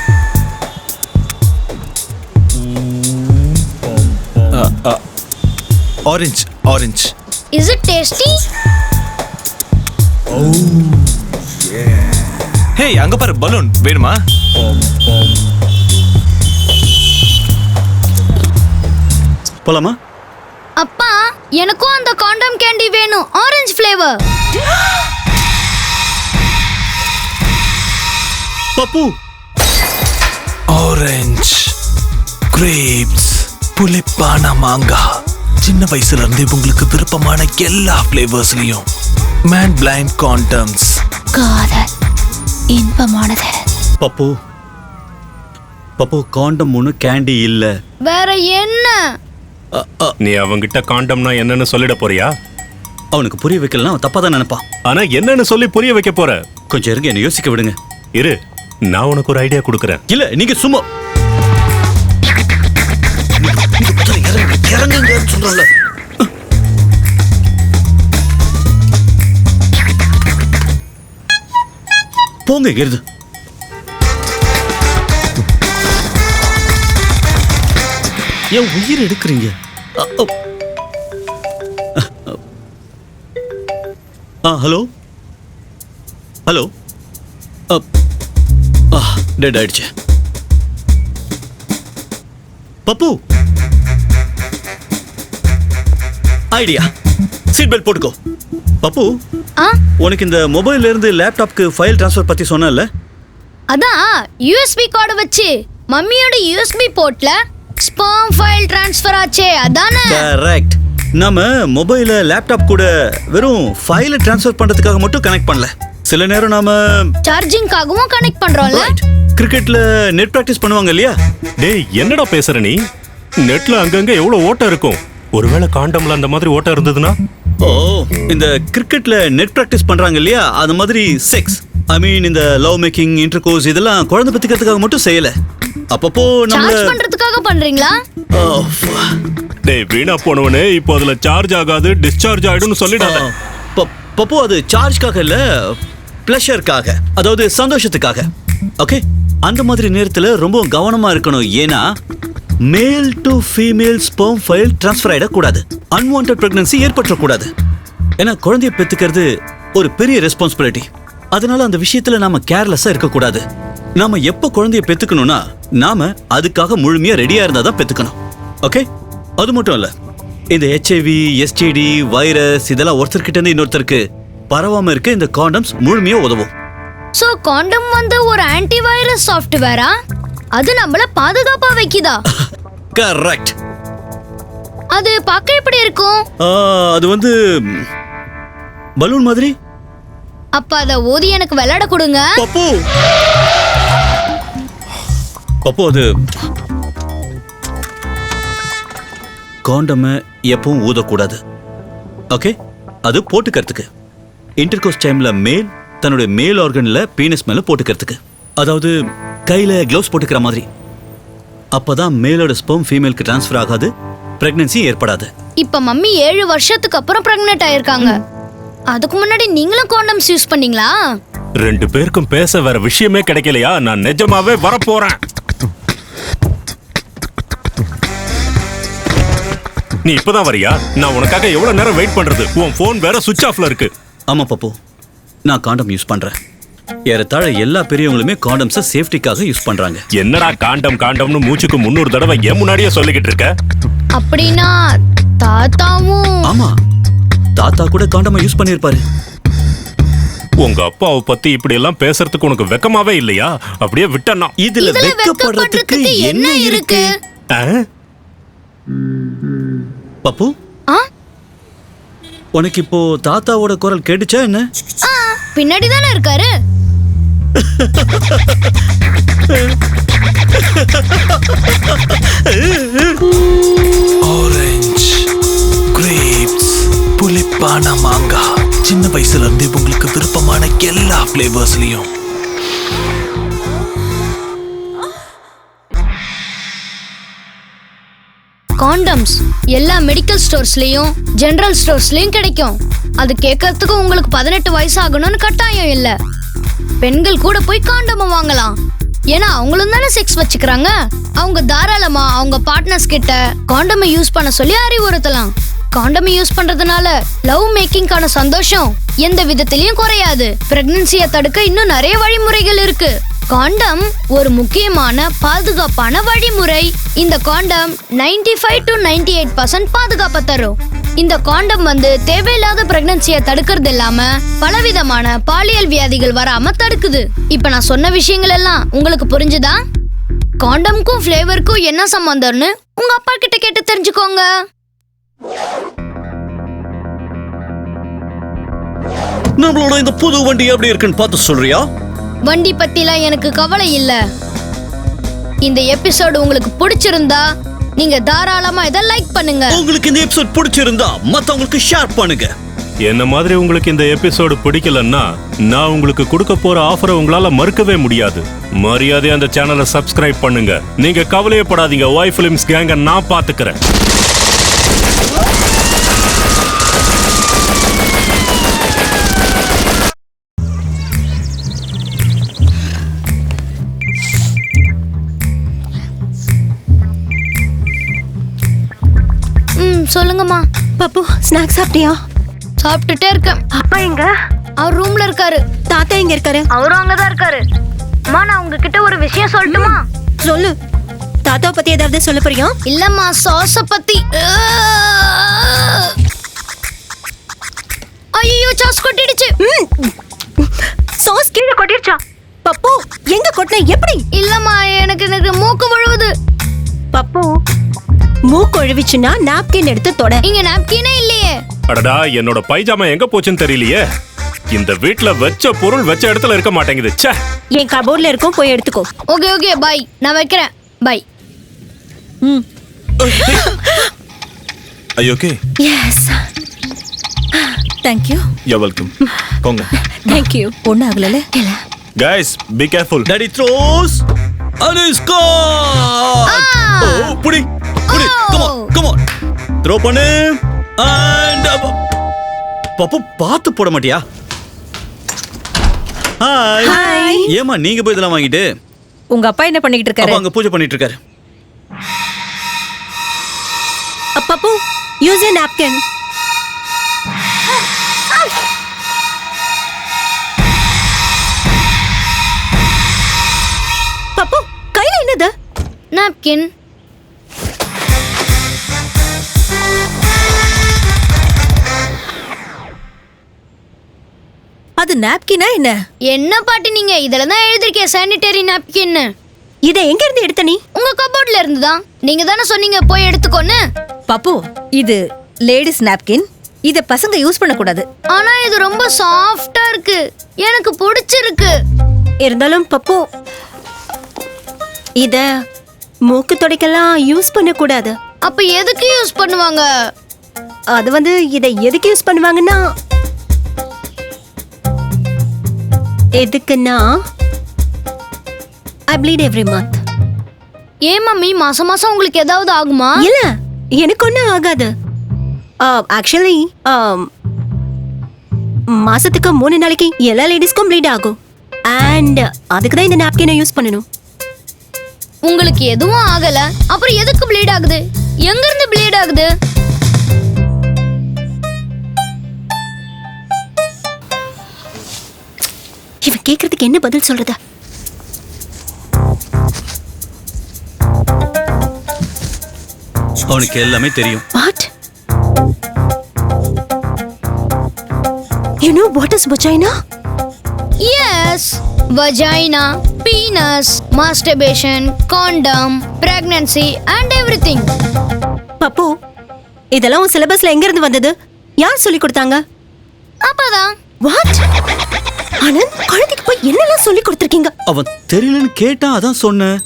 Orange, orange. Is it tasty? Hey, அங்க பாரு, பலூன் வேணுமா? போலாமா? அப்பா, எனக்கும் அந்த காண்டம் கேண்டி வேணும். Orange flavour. Pappu, orange, grapes, புளிப்பான மாங்காய். சின்ன வயசுல இருந்தே உங்களுக்கு விருப்பமான எல்லா ஃப்ளேவர்ஸ்லயும். Man blind condoms. காதல் இன்பமானது. பப்பு பப்பு காண்டம் ஒண்ணு கேண்டி இல்ல. வேற என்ன? நீ அவங்கிட்ட காண்டம்னா என்னன்னு சொல்லிட போறியா? அவனுக்கு புரிய வைக்கலாம், அவன் தப்பா தான் நினைப்பான். ஆனா என்னன்னு சொல்லி புரிய வைக்க போற? கொஞ்சம் இருங்க, என்ன யோசிக்க விடுங்க. இரு, நான் உனக்கு ஒரு ஐடியா கொடுக்கறேன். இல்ல நீங்க சும்மா இறங்குங்க சொல்றல. போங்க இருந்து. ஏன் உயிர் எடுக்கிறீங்க? Hello hello. டெட் ஆயிடுச்சு. பப்பு ஐடியா, சீட் பெல்ட் போட்டுக்கோ. பப்பு, உனக்கு இந்த மொபைல்ல இருந்து லேப்டாப்க்கு ஃபைல் ட்ரான்ஸ்ஃபர் பத்தி சொன்னல? அதான் யூஎஸ்பி கார்டு வச்சு மம்மியோட யூஎஸ்பி போர்ட்ல ஸ்பெர்ம் ஃபைல் ட்ரான்ஸ்ஃபர் ஆச்சே, அதானே? கரெக்ட். நாம மொபைல லேப்டாப் கூட வெறும் ஃபைலை ட்ரான்ஸ்ஃபர் பண்றதுக்காக மட்டும் கனெக்ட் பண்ணல. சில நேரம் நாம சார்ஜிங்காகவும் கனெக்ட் பண்றோம்ல. கிரிக்கெட்ல நெட் பிராக்டிஸ் பண்ணுவாங்க இல்லையா? டேய், என்னடா பேசுற நீ? நெட்ல அங்கங்க எவ்வளவு ஓட்டம் இருக்கும். ஒருவேளை காண்டம்ல அந்த மாதிரி ஓட்டம் இருந்ததுன்னா? ஓ, இந்த கிரிக்கெட்ல நெட் பிராக்டிஸ் பண்றாங்க இல்லையா, அது மாதிரி செக்ஸ், ஐ மீன் இந்த லவ் மேக்கிங், இன்டர்கோர்ஸ் இதெல்லாம் குழந்தை பெத்துக்கிறதுக்காக மட்டும் செய்யல. அப்பப்போ நம்ம சார்ஜ் பண்றதுக்காக பண்றீங்களா? டேய், வீணா போனவனே, இப்போ அதுல சார்ஜ் ஆகாது, டிஸ்சார்ஜ் ஆயிடும்னு சொல்லிடாத. பப்பு, அது சார்ஜ்காக இல்ல, பிளஷருக்காக, அதாவது சந்தோஷத்துக்காக. ஓகே, அந்த மாதிரி நேரத்துல ரொம்ப கவனமா இருக்கணும். ஏன்னா மேல் to female sperm file transfer ஆயிடக்கூடாது, அன்வான்ட் பிரெக்னன்சி ஏற்பட்டக்கூடாது. ஏன்னா குழந்தைய பெத்துக்கிறது ஒரு பெரிய ரெஸ்பான்சிபிலிட்டி. அதனால அந்த விஷயத்துல நாம கேர்லெஸ்ஸா இருக்கக்கூடாது. நாம எப்ப குழந்தைய பெத்துக்கணும்னா நாம அதுக்காக முழுமையா ரெடியா இருந்தா தான் பெத்துக்கணும். ஓகே, அது மட்டும் இல்ல, இந்த HIV, STD, வைரஸ் இதெல்லாம் ஒருத்தர்கிட்ட இருந்து இன்னொருத்தருக்கு பரவாம இருக்க இந்த காண்டம்ஸ் முழுமையா உதவும். சோ காண்டம் வந்து ஒரு ஆன்டி வைரஸ் சாஃப்ட்வேரா? அது நம்மள பாதுகாப்பா வைக்குதா? கரெக்ட். அது பார்க்க எப்படி இருக்கும்? அது வந்து பலூன் மாதிரி. அப்ப அத ஊதி எனக்கு விளையாட கொடுங்க. பப்பு பப்பு, அது காண்டம் எப்பவும் ஊதக்கூடாது. ஓகே, அது போட்டுக்கிறதுக்கு. இன்டர்கோர்ஸ் டைம்ல மேல் தன்னுடைய மேல் ஆர்கன்ல பீனஸ் மேல போட்டுக்கிறதுக்கு, அதாவது கையில கிளவுஸ் போட்டுக்கிற மாதிரி. அப்பதான் மேலோட ஸ்பெர்ம் ஃபீமேலுக்கு ட்ரான்ஸ்ஃபர் ஆகாது, பிரெக்னன்சி ஏற்படாது. இப்ப மம்மி 7 வருஷத்துக்கு அப்புறம் பிரெக்னன்ட் ஆயிருக்காங்க. அதுக்கு முன்னாடி நீங்களும் காண்டம்ஸ் யூஸ் பண்ணீங்களா? 2 பேருக்கும் பேச வேற விஷயமே கிடைக்கலையா? நான் நிஜமாவே வரப்போறேன். நீ இப்பதான் வரியா? நான் உனக்காக எவ்வளவு நேரம் வெயிட் பண்றது? உன் போன் வேற சுவிட்ச் ஆஃப்ல இருக்கு. ஆமா பப்பு, நான் காண்டம் யூஸ் பண்றேன். ஏறத்தாழ எல்லா பெரியவங்களுமே காண்டம்ஸை சேஃப்டிக்காக யூஸ் பண்றாங்க. என்னடா காண்டம்னு மூச்சுக்கு 300 தடவை ஏன் முன்னாடியே சொல்லிக்கிட்டு இருக்க? அப்படின்னா தாத்தாவும்? ஆமா, தாத்தா கூட காண்டமை யூஸ் பண்ணிருப்பாரு. உங்க அப்பாவை பத்தி இப்படி எல்லாம் பேசுறதுக்கு உனக்கு வெக்கமாவே இல்லையா? அப்படியே விட்டனா? இதுல வெக்கப்படுறதுக்கு என்ன இருக்கு? பப்பு, உனக்கு இப்போ தாத்தாவோட குரல் கேட்டுச்சா என்ன? பின்னாடி தானே இருக்காரு. ஆரஞ்சு, கிரேப்ஸ், புளிப்பான மாங்காய். சின்ன வயசுல இருந்தே உங்களுக்கு விருப்பமான எல்லா ஃப்ளேவர்ஸ்லயும். காண்டம்ஸ் எல்லா மெடிக்கல் ஸ்டோர்ஸ்லயும் ஜெனரல் ஸ்டோர்ஸ்லயும் கிடைக்கும். அது கேட்கறதுக்கு உங்களுக்கு 18 வயசு ஆகணும்னு கட்டாயம் இல்ல. பெண்கள் கூட போய் காண்டம் வாங்கலாம். ஏன்னா அவங்களும் தானே செக்ஸ் வச்சுக்கிறாங்க. அவங்க தாராளமா அவங்க பார்ட்னர்ஸ் கிட்ட காண்டமை யூஸ் பண்ண சொல்லி அறிவுறுத்தலாம். காண்டமை யூஸ் பண்றதுனால லவ் மேக்கிங்கான சந்தோஷம் எந்த விதத்திலயும் குறையாது. பிரெக்னன்சியை தடுக்க இன்னும் நிறைய வழிமுறைகள் இருக்கு. காண்டம் ஒரு முக்கியமான பாதுகாப்பான வழிமுறை. இந்த காண்டம் 95 to 98% பாதுகாப்பை தரும். இந்த காண்டம் வந்து தேவையில்லாத பிரெக்னன்சியை தடுக்கிறது இல்லாம பலவிதமான பாலியல் வியாதிகள் வராம தடுக்குது. இப்ப நான் சொன்ன விஷயங்கள் எல்லாம் உங்களுக்கு புரிஞ்சுதா? காண்டம்க்கும் ஃப்ளேவருக்கும் என்ன சம்பந்தம்னு உங்க அப்பா கிட்ட கேட்டு தெரிஞ்சுக்கோங்க. நம்மளோட இந்த புது வண்டி எப்படி இருக்குன்னு பார்த்து சொல்றியா? வண்டி பத்திலாம் எனக்கு கவலை இல்ல. இந்த எபிசோடு உங்களுக்கு பிடிச்சிருந்தா நீங்க தாராளமா இதை லைக் பண்ணுங்க. உங்களுக்கு இந்த எபிசோட் பிடிச்சிருந்தா மத்தவங்களுக்கு ஷேர் பண்ணுங்க. என்ன மாதிரி உங்களுக்கு இந்த எபிசோடு பிடிக்கலன்னா நான் உங்களுக்கு கொடுக்க போற ஆஃபரை உங்களால மறுக்கவே முடியாது. மரியாதையா அந்த சேனலை சப்ஸ்கிரைப் பண்ணுங்க. நீங்க கவலையப்படாதீங்க, Yfilms கேங்க நான் பாத்துக்கிறேன். சொல்லுங்கம்மா. பப்பு, ஸ்நாக்ஸ் சாப்பிட்டியா? சாப்பிட்டுட்டே இருக்கேன். அப்பா எங்க? அவர் ரூம்ல இருக்காரு. தாத்தா எங்க இருக்காரு? அவரும் அங்கதான் இருக்காரு. அம்மா, நான் உங்ககிட்ட ஒரு விஷயம் சொல்லட்டுமா? சொல்லு. தாத்தாவை பத்தி ஏதாவது சொல்ல போறியா? இல்லம்மா, சாஸ பத்தி. ஐயோ, சாஸ் கொட்டிடுச்சு. சாஸ் கீழே கொட்டிடுச்சா? பப்பு, எங்க கொட்டின? எப்படி? இல்லம்மா, எனக்கு மூக்கு விழுவுது. பப்பு, மூக்கு ஒழுவிச்சுன்னா நாப்கின் எடுத்து தொட. இங்க நாப்கினே இல்லையே. அடடா, என்னோட பைஜாமா எங்க போச்சுன்னு தெரியலையே. இந்த வீட்ல வச்ச பொருள் வச்ச இடத்துல இருக்க மாட்டேங்குது. ச்சே. என் கபோர்ட்ல இருக்கும், போய் எடுத்துக்கோ. Okay bye. நான் வைக்கிறேன். Bye. I okay? Yes. Thank you. You welcome. போங்க. Thank you. ஒண்ணு ஆகலல? இல்ல. Guys, be careful. Daddy throws and he scores. Oh, புடி. Come on. த்ரோ பண்ணு. And பாப்பு, பார்த்து போட மாட்டியா? ஹாய். ஏமா நீங்க போய் இதெல்லாம் வாங்கிட்டு? உங்க அப்பா என்ன பண்ணிட்டு இருக்காரு? அப்பா அங்க பூஜை பண்ணிட்டு இருக்காரு. பப்பு, யூஸ் a napkin. பப்பு, கையில என்னது? நாப்கின். அது நாப்கினா என்ன? என்ன பாட்டி நீங்க? இதுல தான் எழுதிருக்கேன் சானிட்டரி நாப்கின். இதை எங்க இருந்து எடுத்த நீ? உங்க கபோர்ட்ல இருந்து தான். நீங்க தானே சொன்னீங்க போய் எடுத்துக்கோன்னு. பப்பு, இது லேடிஸ் நாப்கின். இத பசங்க யூஸ் பண்ண கூடாது. ஆனா இது ரொம்ப சாஃப்ட்டா இருக்கு. எனக்கு பிடிச்சிருக்கு. இருந்தாலும் பப்பு, இத மூக்கு துடைக்கலாம் யூஸ் பண்ண கூடாது. அப்ப எதுக்கு யூஸ் பண்ணுவாங்க? அது இதை எதுக்கு யூஸ் பண்ணுவாங்கன்னா, எதுக்குன்னா I bleed every month. ஏன் மம்மி, மாசம் மாசம் உங்களுக்கு ஏதாவது ஆகுமா? இல்ல, எனக்கு ஒன்றும் ஆகாது. ஆக்சுவலி மாசத்துக்கு 3 நாளைக்கு எல்லா லேடிஸ்க்கும் ப்ளீட் ஆகும். அண்ட் அதுக்கு தான் இந்த நாப்கினை யூஸ் பண்ணணும். உங்களுக்கு எதுவும் ஆகல, அப்புறம் எதுக்கு ப்ளீட் ஆகுது? எங்க இருந்து ப்ளீட் ஆகுது? இவன் கேக்குறதுக்கு என்ன பதில் சொல்றது? அவனுக்கு எல்லாமே தெரியும். What? You know what is vagina? Yes, vagina, penis, masturbation, condom, pregnancy and everything. பப்பு, இதெல்லாம் உன் சிலபஸ்ல எங்க இருந்து வந்தது? யார் சொல்லி கொடுத்தாங்க? அப்பதான். What? ஆனந்த், குழந்தைக்கு போய் என்னெல்லாம் சொல்லி கொடுத்திருக்கீங்க? அவன் தெரியலன்னு கேட்டான், அதான் சொன்னேன்.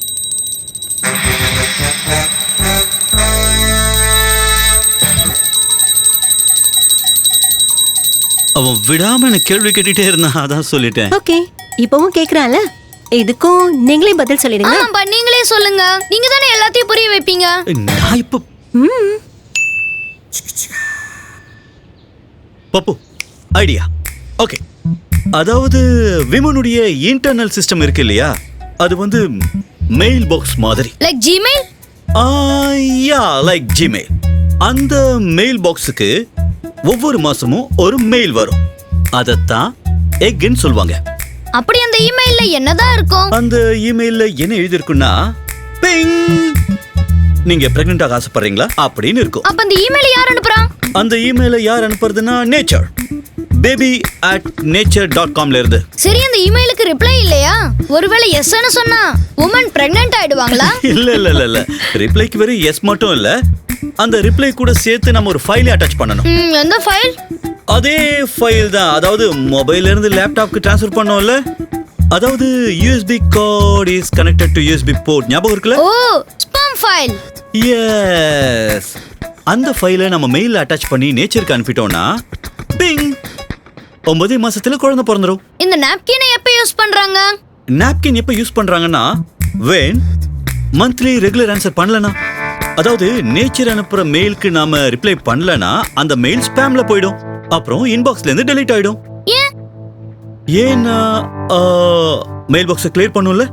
அவன் விடாம எனக்கு கேள்வி கேட்டுட்டே இருந்தான், அதான் சொல்லிட்டேன். ஓகே, இப்பவும் கேக்குறான்ல, இதுக்கும் நீங்களே பதில் சொல்லிடுங்க. ஆமாப்பா, நீங்களே சொல்லுங்க. நீங்க தானே எல்லாத்தையும் புரிய வைப்பீங்க. நான் இப்ப பப்பு ஐடியா. ஓகே, அதாவது விமனுடைய இன்டர்னல் சிஸ்டம் இருக்கு இல்லையா, அது மெயில் பாக்ஸ் மாதிரி. Like Gmail? Yeah, like Gmail. அந்த மெயில் பாக்ஸுக்கு ஒவ்வொரு மாசமும் ஒரு மெயில் வரும். அதத்தான் எக்னு சொல்லுவாங்க. அப்படி அந்த இமெயில்ல என்னதான் இருக்கும்? அந்த இமெயில்ல என்ன எழுதிருக்குன்னா, பிங், நீங்க பிரெக்னன்ட் ஆக ஆசைப்படுறீங்களா அப்படின்னு இருக்கும். அப்ப அந்த இமெயில யார் அனுப்புறா? அந்த இமெயில யார் அனுப்புறதுன்னா நேச்சர். baby@nature.comல இருந்து. சரி, அந்த இமெயிலுக்கு ரிப்ளை இல்லையா? ஒருவேளை எஸ்ன்னு சொன்னா உமன் பிரெக்னன்ட் ஆயிடுவாங்களா? இல்ல ரிப்ளைக்கு வெறும் எஸ் மட்டும் இல்ல, அந்த ரிப்ளை கூட சேர்த்து நம்ம ஒரு ஃபைலை அட்டாச் பண்ணணும். எந்த ஃபைல்? அதே ஃபைல் தான், அதாவது மொபைல்ல இருந்து லேப்டாப்க்கு ட்ரான்ஸ்ஃபர் பண்ணோம்ல, அதாவது USB code is connected to USB port. ஞாபகம் இருக்குல? ஓ, ஸ்பாம் ஃபைல். எஸ், அந்த ஃபைலை நம்ம மெயில்ல அட்டாச் பண்ணி நேச்சருக்கு அனுப்பிட்டோம்னா பிங் 9 மாசத்துல குழந்தை பிறந்துரும். இந்த நாப்கினை எப்ப யூஸ் பண்றாங்க? நாப்கின் எப்ப யூஸ் பண்றாங்கன்னா when மந்த்லி ரெகுலர் ஆன்சர் பண்ணலனா, அதாவது நேச்சர் அனுப்புற மெயிலுக்கு நாம ரிப்ளை பண்ணலனா அந்த மெயில் ஸ்பாம்ல போய்டும், அப்புறம் இன்பாக்ஸ்ல இருந்து டெலீட் ஆயிடும். ஏன்னா மெயில் பாக்ஸை கிளியர் பண்ணும்ல,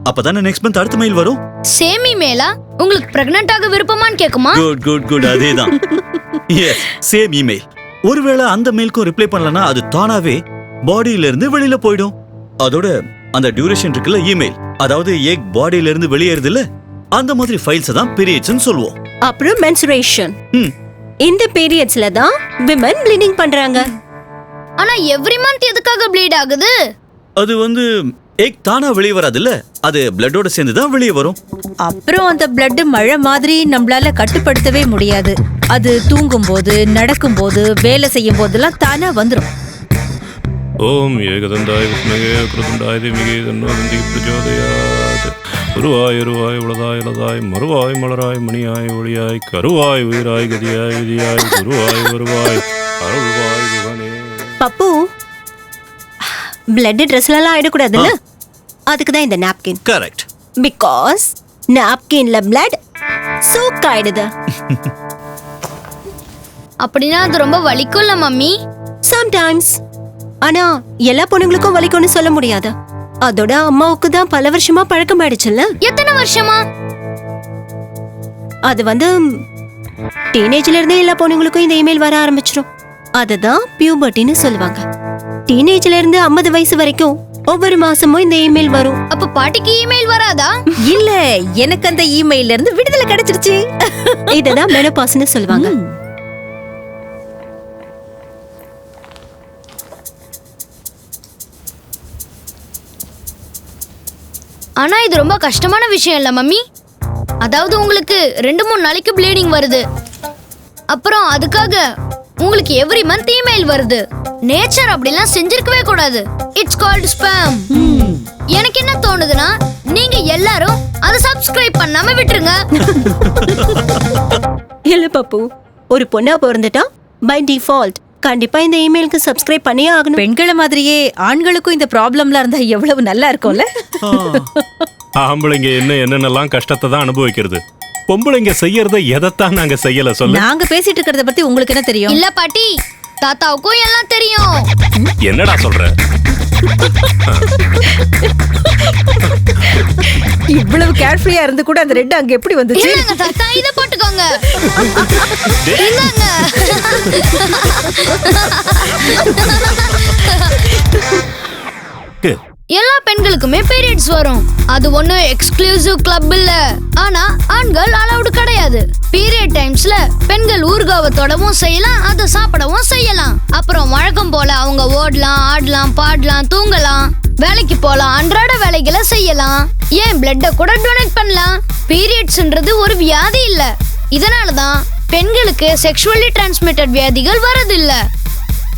அப்பதானே நெக்ஸ்ட் மந்த் அடுத்த மெயில் வரும். சேம் இமெயிலா? உங்களுக்கு பிரெக்னன்ட் ஆக விருப்பமான்னு கேக்குமா? குட் அதேதான். Yes, same email. ஒருவேளை அந்த மெயிலுக்கும் ரிப்ளை பண்ணலனா அது தானாவே பாடியில இருந்து வெளியில போயிடும். அதோட அந்த டியூரேஷன் இருக்குல்ல இமெயில், அதாவது எக் பாடியில இருந்து வெளியேறுது இல்ல, அந்த மாதிரி ஃபைல்ஸ் தான் பீரியட்ஸ்னு சொல்லுவோம். அப்புறம் மென்சுரேஷன். இந்த பீரியட்ஸ்ல தான் விமன் ப்ளீடிங் பண்றாங்க. ஆனா எவ்ரி மந்த் எதுக்காக ப்ளீட் ஆகுது? அது எக் தானா வெளியே வராதுல்ல, அது பிளட்டோட சேர்ந்து தான் வெளியே வரும். அப்புறம் அந்த பிளட் மழை மாதிரி நம்மளால கட்டுப்படுத்தவே முடியாது. அது தூங்கும் போது, நடக்கும் போது, வேலை செய்யும் போதெல்லாம் தானா வந்துரும். ஓம் ஏகதந்தாய விஷ்ணுவே கிருதண்டாய தீமகி தன்னோ தந்தி பிரச்சோதயாத். உருவாய் உளதாய் இளதாய் மறுவாய் மலராய் மணியாய் ஒளியாய் கருவாய் உயிராய் கதியாய் விதியாய் குருவாய் வருவாய் அருள்வாய் குகனே. பப்பு, பிளட் ட்ரெஸ்ல எல்லாம் ஆயிடக்கூடாதுல்ல, அதுக்கு தான் இந்த நாப்கின். கரெக்ட். பிகாஸ் நாப்கின்ல பிளட் சோக் ஆயிடுது. அப்படின்னா அது ரொம்ப வலிக்கும்ல மம்மி? சம்டைம்ஸ். ஆனா எல்லா பொண்ணுங்களுக்கும் வலிக்கும்னு சொல்ல முடியாது. அதோட அம்மாவுக்கு தான் பல வருஷமா பழக்கம் ஆயிடுச்சுல்ல. எத்தனை வருஷமா? அது டீனேஜ்ல இருந்தே எல்லா பொண்ணுங்களுக்கும் இந்த இமெயில் வர ஆரம்பிச்சிடும். அதுதான் பியூபர்ட்டின்னு சொல்லுவாங்க. டீனேஜ்ல இருந்து 50 வயசு வரைக்கும் ஒவ்வொரு மாசமும் இந்த இமெயில் வரும். அப்ப பாட்டிக்கு இமெயில் வராதா? இல்ல, எனக்கு அந்த இமெயில்ல இருந்து விடுதலை கிடைச்சிருச்சு. இததான் மெனோபாஸ்னு சொல்லுவாங்க. ஆனா இது ரொம்ப கஷ்டமான விஷயம் இல்ல மம்மி? அதாவது உங்களுக்கு 2-3 நாளைக்கு ப்ளீடிங் வருது, அப்புறம் அதுக்காக உங்களுக்கு எவ்ரி மந்த் இமெயில் வருது. நேச்சர் அப்படிலாம் செஞ்சிருக்கவே கூடாது. It's called spam. எனக்கு என்ன தோணுதுன்னா, நீங்க எல்லாரும் அதை சப்ஸ்கிரைப் பண்ணாம விட்டுருங்க. இல்ல பப்பு, ஒரு பொண்ணா பிறந்துட்டா பை டிஃபால்ட் கண்டிப்பா இந்த இமெயிலுக்கு சப்ஸ்கிரைப் பண்ணியே ஆகணும். பெண்களை மாதிரியே ஆண்களுக்கும் இந்த ப்ராப்ளம்லாம் இருந்தா எவ்வளவு நல்லா இருக்கும்ல. ஆம்பளைங்க என்னென்னலாம் கஷ்டத்தை தான் அனுபவிக்கிறது, பொம்பளைங்க செய்யறத எதைத்தான் நாங்க செய்யல சொல்ல. நாங்க பேசிட்டு இருக்கிறத பத்தி உங்களுக்கு என்ன தெரியும்? இல்ல பாட்டி, தாத்தாவுக்கும் எல்லாம் தெரியும். என்னடா சொல்ற? இவ்வளவு கேர்ஃப்ரீயா இருந்து கூட அந்த ரெட் அங்க எப்படி வந்துச்சு? இல்லங்க தாத்தா, இத போட்டுக்கோங்க. இல்லங்க. எல்லா பெண்களுக்குமே பீரியட்ஸ் வரும். அது ஒண்ணும் எக்ஸ்க்ளூசிவ் கிளப் இல்ல. ஆனா ஆண்கள் அலௌட் கிடையாது. பீரியட் டைம்ஸ்ல பெண்கள் ஊர்காவ தொடவும் செய்யலாம், அதை சாப்பிடவும் செய்யலாம். அப்புறம் வழக்கம் போல அவங்க ஓடலாம், ஆடலாம், பாடலாம், தூங்கலாம், வேலைக்கு போலாம், அன்றாட வேலைகளை செய்யலாம், ஏன் பிளட்ட கூட டொனேட் பண்ணலாம். பீரியட்ஸ்ன்றது ஒரு வியாதி இல்ல. இதனாலதான் பெண்களுக்கு செக்ஷுவலி டிரான்ஸ்மிட்டட் வியாதிகள் வரதில்ல.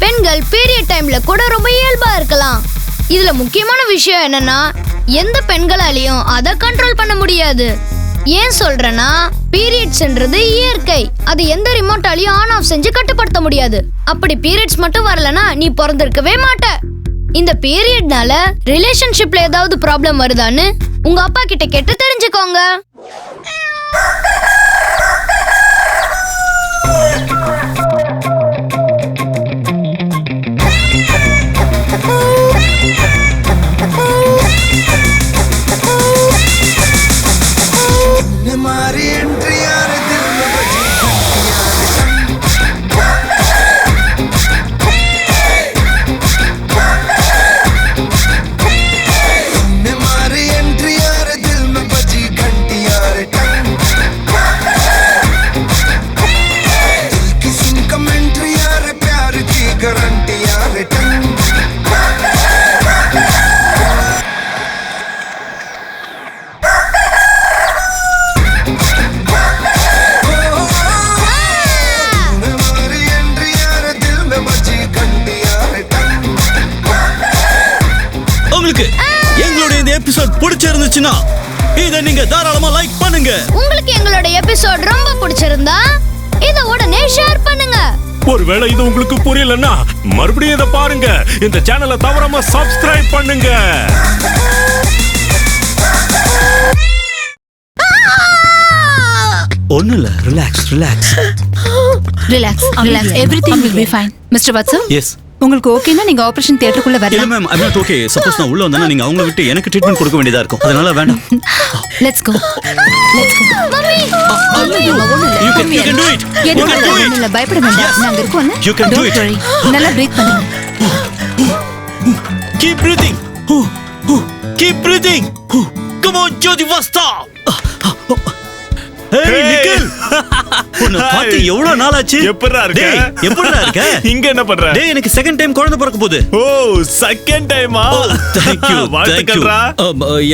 பெண்கள் பீரியட் டைம்ல கூட ரொம்ப இயல்பா இருக்கலாம். இதுல முக்கியமான விஷயம் என்னன்னா, எந்த பெண்களாலையும் அதை கண்ட்ரோல் பண்ண முடியாது. ஏன் சொல்றேன்னா, பீரியட்ஸ்ன்றது இயற்கை. அது எந்த ரிமோட்டாலையும் ஆன் ஆஃப் செஞ்சு கட்டுப்படுத்த முடியாது. அப்படி பீரியட்ஸ் மட்டும் வரலனா நீ பிறந்திருக்கவே மாட்ட. இந்த பீரியட்னால ரிலேஷன்ஷிப்ல ஏதாவது ப்ராப்ளம் வருதான்னு உங்க அப்பா கிட்ட கேட்டு தெரிஞ்சுக்கோங்க. பிடிச்சிருந்துச்சுன்னா இதை நீங்க தாராளமா லைக் பண்ணுங்க. உங்களுக்கு எங்களோட எபிசோட் ரொம்ப பிடிச்சிருந்தா இத உடனே ஷேர் பண்ணுங்க. ஒருவேளை இது உங்களுக்கு புரியலன்னா மறுபடியும் இதை பாருங்க. இந்த சேனலை தவறாம சப்ஸ்கிரைப் பண்ணுங்க. ஒண்ணு இல்ல, relax. Everything will be fine. Mr. Vatsu, yes. உங்களுக்கு ஓகேனா நீங்க ஆபரேஷன் தியேட்டருக்குள்ள இல்ல வரலாம். Ma'am, I'm not okay. Suppose நான் உள்ள வந்தா நீங்க அவங்கள விட்டு எனக்கு ட்ரீட்மெண்ட் கொடுக்க வேண்டியதா இருக்கும். அதனால வேண்டாம். Let's go. You can do it. You can do it. இல்ல பயப்பட வேண்டாம். நாங்க இருக்கோம்ல. You can do it. நல்லா பிரீத் பண்ணுங்க. Keep breathing. Keep breathing. Come on, Jyoti Vasta. Hey, Nikhil. உன்னை பார்த்து எவ்வளவு நாள் ஆச்சு? எப்படிடா இருக்க? டேய், எப்படிடா இருக்க? இங்க என்ன பண்ற? டேய், எனக்கு செகண்ட் டைம் குழந்தை பிறக்க போகுது. ஓ, செகண்ட் டைமா? Thank you. வாழ்த்துக்கள்டா.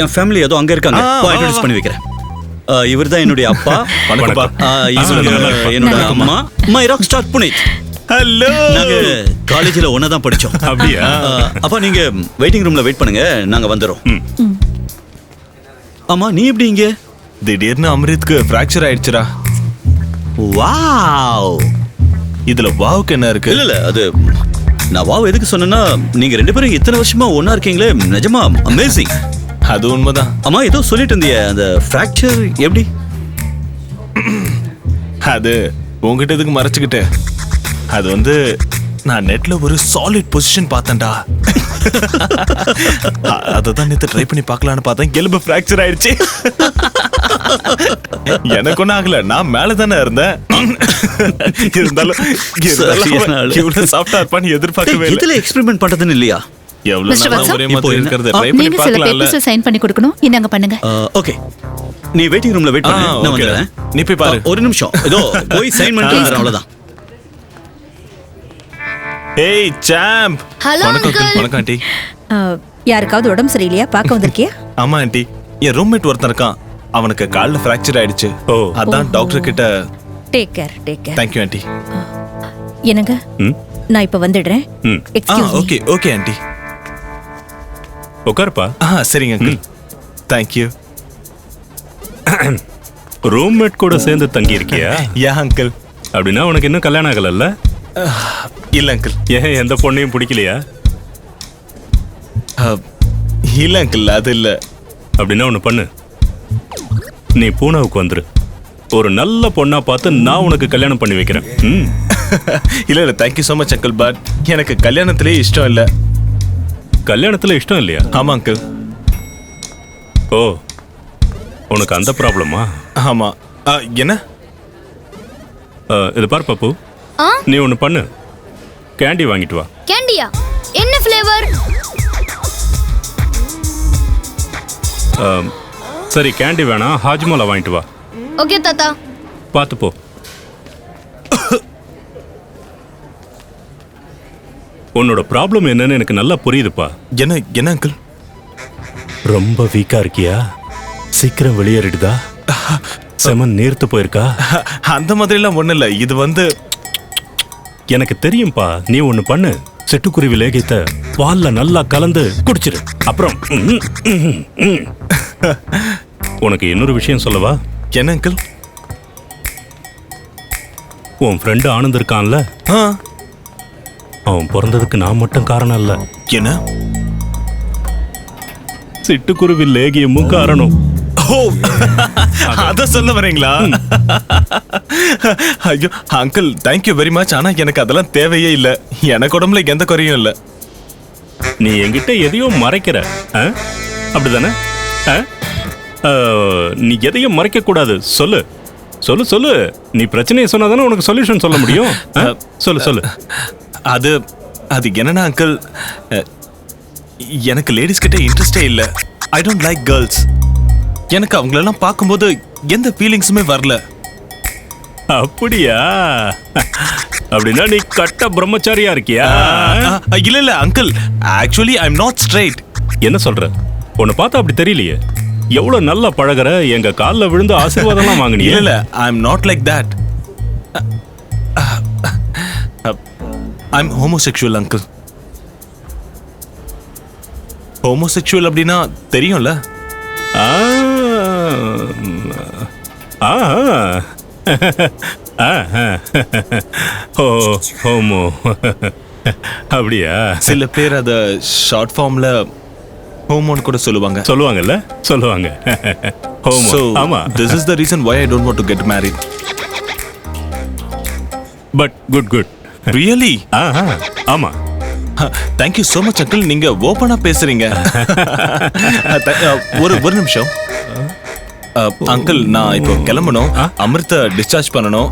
என் ஃபேமிலி ஏதோ அங்க இருக்காங்க. இன்ட்ரோ듀ஸ் பண்ணி வைக்கிறேன். இவர்தான் என்னுடைய அப்பா. வணக்கம்ப்பா. இவங்க என்னோட அம்மா. My rock star Puneeth. Hello. நாங்க காலேஜ்ல ஒண்ணா தான் படிச்சோம். அப்படியா? அப்பா நீங்க வெயிட்டிங் ரூம்ல வெயிட் பண்ணுங்க, நாங்க வந்துறோம். ஆமா, நீ எப்படி இங்க? திடீர்னு அம்ரித்க்கு ஃப்ராக்சர் ஆயிடுச்சுடா. வாவ். இதுல வாவுக்கு என்ன இருக்கு? இல்ல அது நான் வாவ் எதுக்கு சொன்னேன்னா, நீங்க ரெண்டு பேரும் இத்தனை வருஷமா ஒண்ணா இருக்கீங்களே, நிஜமா அமேசிங். அது உண்மைதான். அம்மா ஏதோ சொல்லிட்டு இருந்தியே, அந்த ஃப்ராக்சர் எப்படி? அது உங்ககிட்ட எதுக்கு மறைச்சுக்கிட்டு? அது வந்து நான் நெட்ல ஒரு சாலிட் பொசிஷன் பார்த்தேன்டா. அததான் நேத்து ட்ரை பண்ணி பார்க்கலான்னு பார்த்தேன், எலும்பு ஃப்ராக்சர் ஆயிடுச்சு. எனக்கு ஒன்றும் ஆகல, நான் மேல தானே இருந்தேன். இருந்தாலும் இவ்வளவு சாஃப்டா இருப்பான்னு எதிர்பார்க்கவே இல்லை. இதுல எக்ஸ்பெரிமெண்ட் பண்றதுன்னு இல்லையா? எவ்வளவு Mr. நாளா Vatsu, ஒரே மாதிரி இருக்கிறது ட்ரை பண்ணி நீங்க சில பார்க்கலாம்ல. பேப்பர்ஸ் சைன் பண்ணி கொடுக்கணும். இந்தாங்க பண்ணுங்க. ஓகே, நீ வெயிட்டிங் ரூம்ல வெயிட் பண்ணு, நான் okay. வந்துறேன். நீ போய் பாரு. ஒரு நிமிஷம், இதோ போய் சைன் பண்ணிட்டு வரேன், அவ்வளவுதான். ஏய் சாம்ப். Hello, வணக்கம் uncle. வணக்கம் ஆண்டி. யாருக்காவது உடம்பு சரியில்லையா? பார்க்க வந்திருக்கியா? ஆமா ஆண்டி, என் ரூம்மேட் ஒருத்தன் இருக்கான், அவனுக்கு கால்ல ஃப்ராக்சர் ஆயிடுச்சு. அதான் டாக்டர் கிட்ட. Take care, take care. Thank you aunty. என்னங்க, நான் இப்ப வந்துடுறேன். Excuse me. Okay okay aunty. உட்காருப்பா. சரிங்க அங்கிள். Thank you. ரூம்மேட் கூட சேர்ந்து தங்கி இருக்கியா? யா அங்கிள். அப்படின்னா உனக்கு இன்னும் கல்யாணம் ஆகலல்ல? இல்ல அங்கிள். ஏன் எந்த பொண்ணையும் பிடிக்கலையா? இல்ல அங்கிள், அது இல்ல. அப்படின்னா ஒன்று பண்ணு, நீ பூனாவுக்கு வந்துரு. ஒரு நல்ல பொண்ணா பார்த்து நான் உனக்கு கல்யாணம் பண்ணி வைக்கிறேன். இல்ல இல்ல, thank you so much uncle, but எனக்கு கல்யாணத்திலே இஷ்டம் இல்ல. கல்யாணத்துல இஷ்டம் இல்லையா? ஆமா அங்கிள். ஓ, உனக்கு அந்த ப்ராப்ளமா? ஆமா. என்ன? இது பாரு பப்பு, நீ ஒன்று பண்ணு, கேண்டி வாங்கிட்டு வா. கேண்டியா? என்ன ஃப்ளேவர்? சரி, கேண்டி வேணாம், ஹாஜ்மோலா வாங்கிட்டு வா. ஓகே தாத்தா. பார்த்து போ. உன்னோட ப்ராப்ளம் என்னன்னு எனக்கு நல்லா புரியுதுப்பா. என்ன என்ன அங்கிள்? ரொம்ப வீக்கா இருக்கியா? சீக்கிரம் வெளியேறிடுதா? செமன் நீர்த்து போயிருக்கா? அந்த மாதிரிலாம் ஒண்ணு இல்ல. இது வந்து எனக்கு தெரியும்பா. நீ ஒண்ணு பண்ணு, சிட்டுக்குருவி லேகியத்தை பால்ல நல்லா கலந்து குடிச்சிரு. அப்புறம் உனக்கு இன்னொரு விஷயம் சொல்லவா? என்ன அங்கிள்? உன் ஃப்ரெண்டு ஆனந்த் இருக்கான்ல, அவன் பிறந்ததுக்கு நான் மட்டும் காரணம் இல்ல. என்ன? சிட்டுக்குருவி லேகியமும் காரணம். ஓ, அத சொல்ல வரீங்களா? ஐயோ அங்கிள், தேங்க்யூ வெரி மச். ஆனா எனக்கு அதெல்லாம் தேவையே இல்ல. எனக்கு உடம்புல எந்த குறையும் இல்ல. நீ என்கிட்ட எதையோ மறைக்கிற, அப்படிதானே? நீ எதையும் மறைக்க கூடாது. சொல்லு சொல்லு சொல்லு. நீ பிரச்சனையை சொன்னாதானே உனக்கு சொல்யூஷன் சொல்ல முடியும். சொல்லு சொல்லு. அது அது என்னன்னா அங்கிள், எனக்கு லேடிஸ் கிட்ட இன்ட்ரெஸ்டே இல்ல. I don't like girls. எனக்கு அவங்களெல்லாம் பார்க்கும்போது எந்த ஃபீலிங்ஸுமே வரல. அப்படியா? அப்படின்னா நீ கட்ட பிரம்மச்சாரியா இருக்கியா? இல்ல இல்ல uncle, actually I am not straight. என்ன சொல்ற? உன்னை பார்த்தா அப்படி தெரியலையே. எவ்வளவு நல்லா பழகுற, எங்க காலில் விழுந்து ஆசீர்வாதம்லாம் வாங்கினீங்க. இல்ல இல்ல, I am not like that. I am homosexual uncle. Homosexual அப்படின்னா தெரியும்ல? ஆ ஓ ஹோமோ அப்படியா? சில பேர் அத ஷார்ட் ஃபார்ம்ல ஹோமோன் கூட சொல்லுவாங்க. சொல்லுவாங்கல்ல, சொல்லுவாங்க. ஹோமோ. So ஆமா. this is the reason why I don't want to get married. But good. Really? ஆமா. Thank you so much uncle. நீங்க ஓபனா பேசுறீங்க. ஒரு நிமிஷம். அங்கிள், நான் இப்போ கிளம்பணும். அமிர்த டிஸ்சார்ஜ் பண்ணணும்.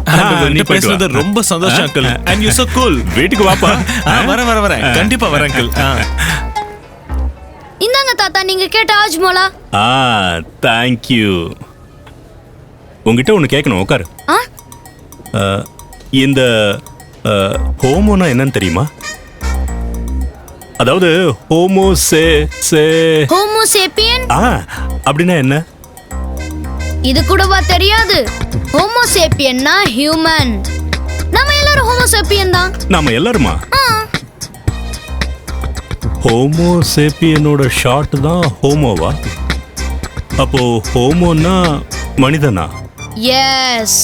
நீ பேசுறது ரொம்ப சந்தோஷம் uncle. And you so cool. வீட்டுக்கு வாப்பா. வரேன். கண்டிப்பா வரேன் அங்கிள். இந்தாங்க தாத்தா, நீங்க கேட்ட ஆஜ்மோலா. Thank you. உங்ககிட்ட ஒன்னு கேட்கணும், உட்காரு. இந்த ஹோமோனா என்னன்னு தெரியுமா? அதாவது ஹோமோசேப்பியன் அப்படின்னா என்ன? இது கூடவா தெரியாது? ஹோமோசேப்பியன்னா ஹியூமன். நாம எல்லாரும் ஹோமோசேப்பியன் தான். நாம எல்லாருமா? ஹோமோசேப்பியனோட ஷார்ட் தான் ஹோமோவா? அப்போ ஹோமோன்னா மனிதனா? எஸ்.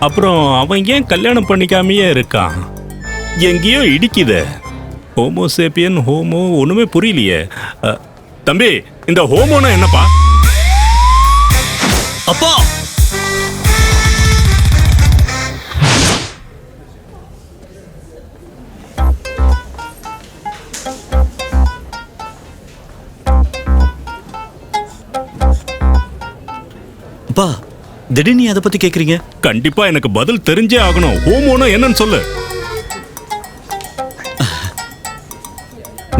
அப்புறம் அவன் ஏன் கல்யாணம் பண்ணிக்காமையே இருக்கான்? எங்கேயோ இடிக்குதே. ஹோமோசேப்பியன் ஹோமோ ஒண்ணுமே புரியலையே. தம்பி, இந்த ஹோமோனா என்னப்பா? அப்பா, அப்பா, திடீர்னு அதை பத்தி கேக்குறீங்க? கண்டிப்பா எனக்கு பதில் தெரிஞ்சே ஆகணும். ஹோமோனா என்னன்னு சொல்லு.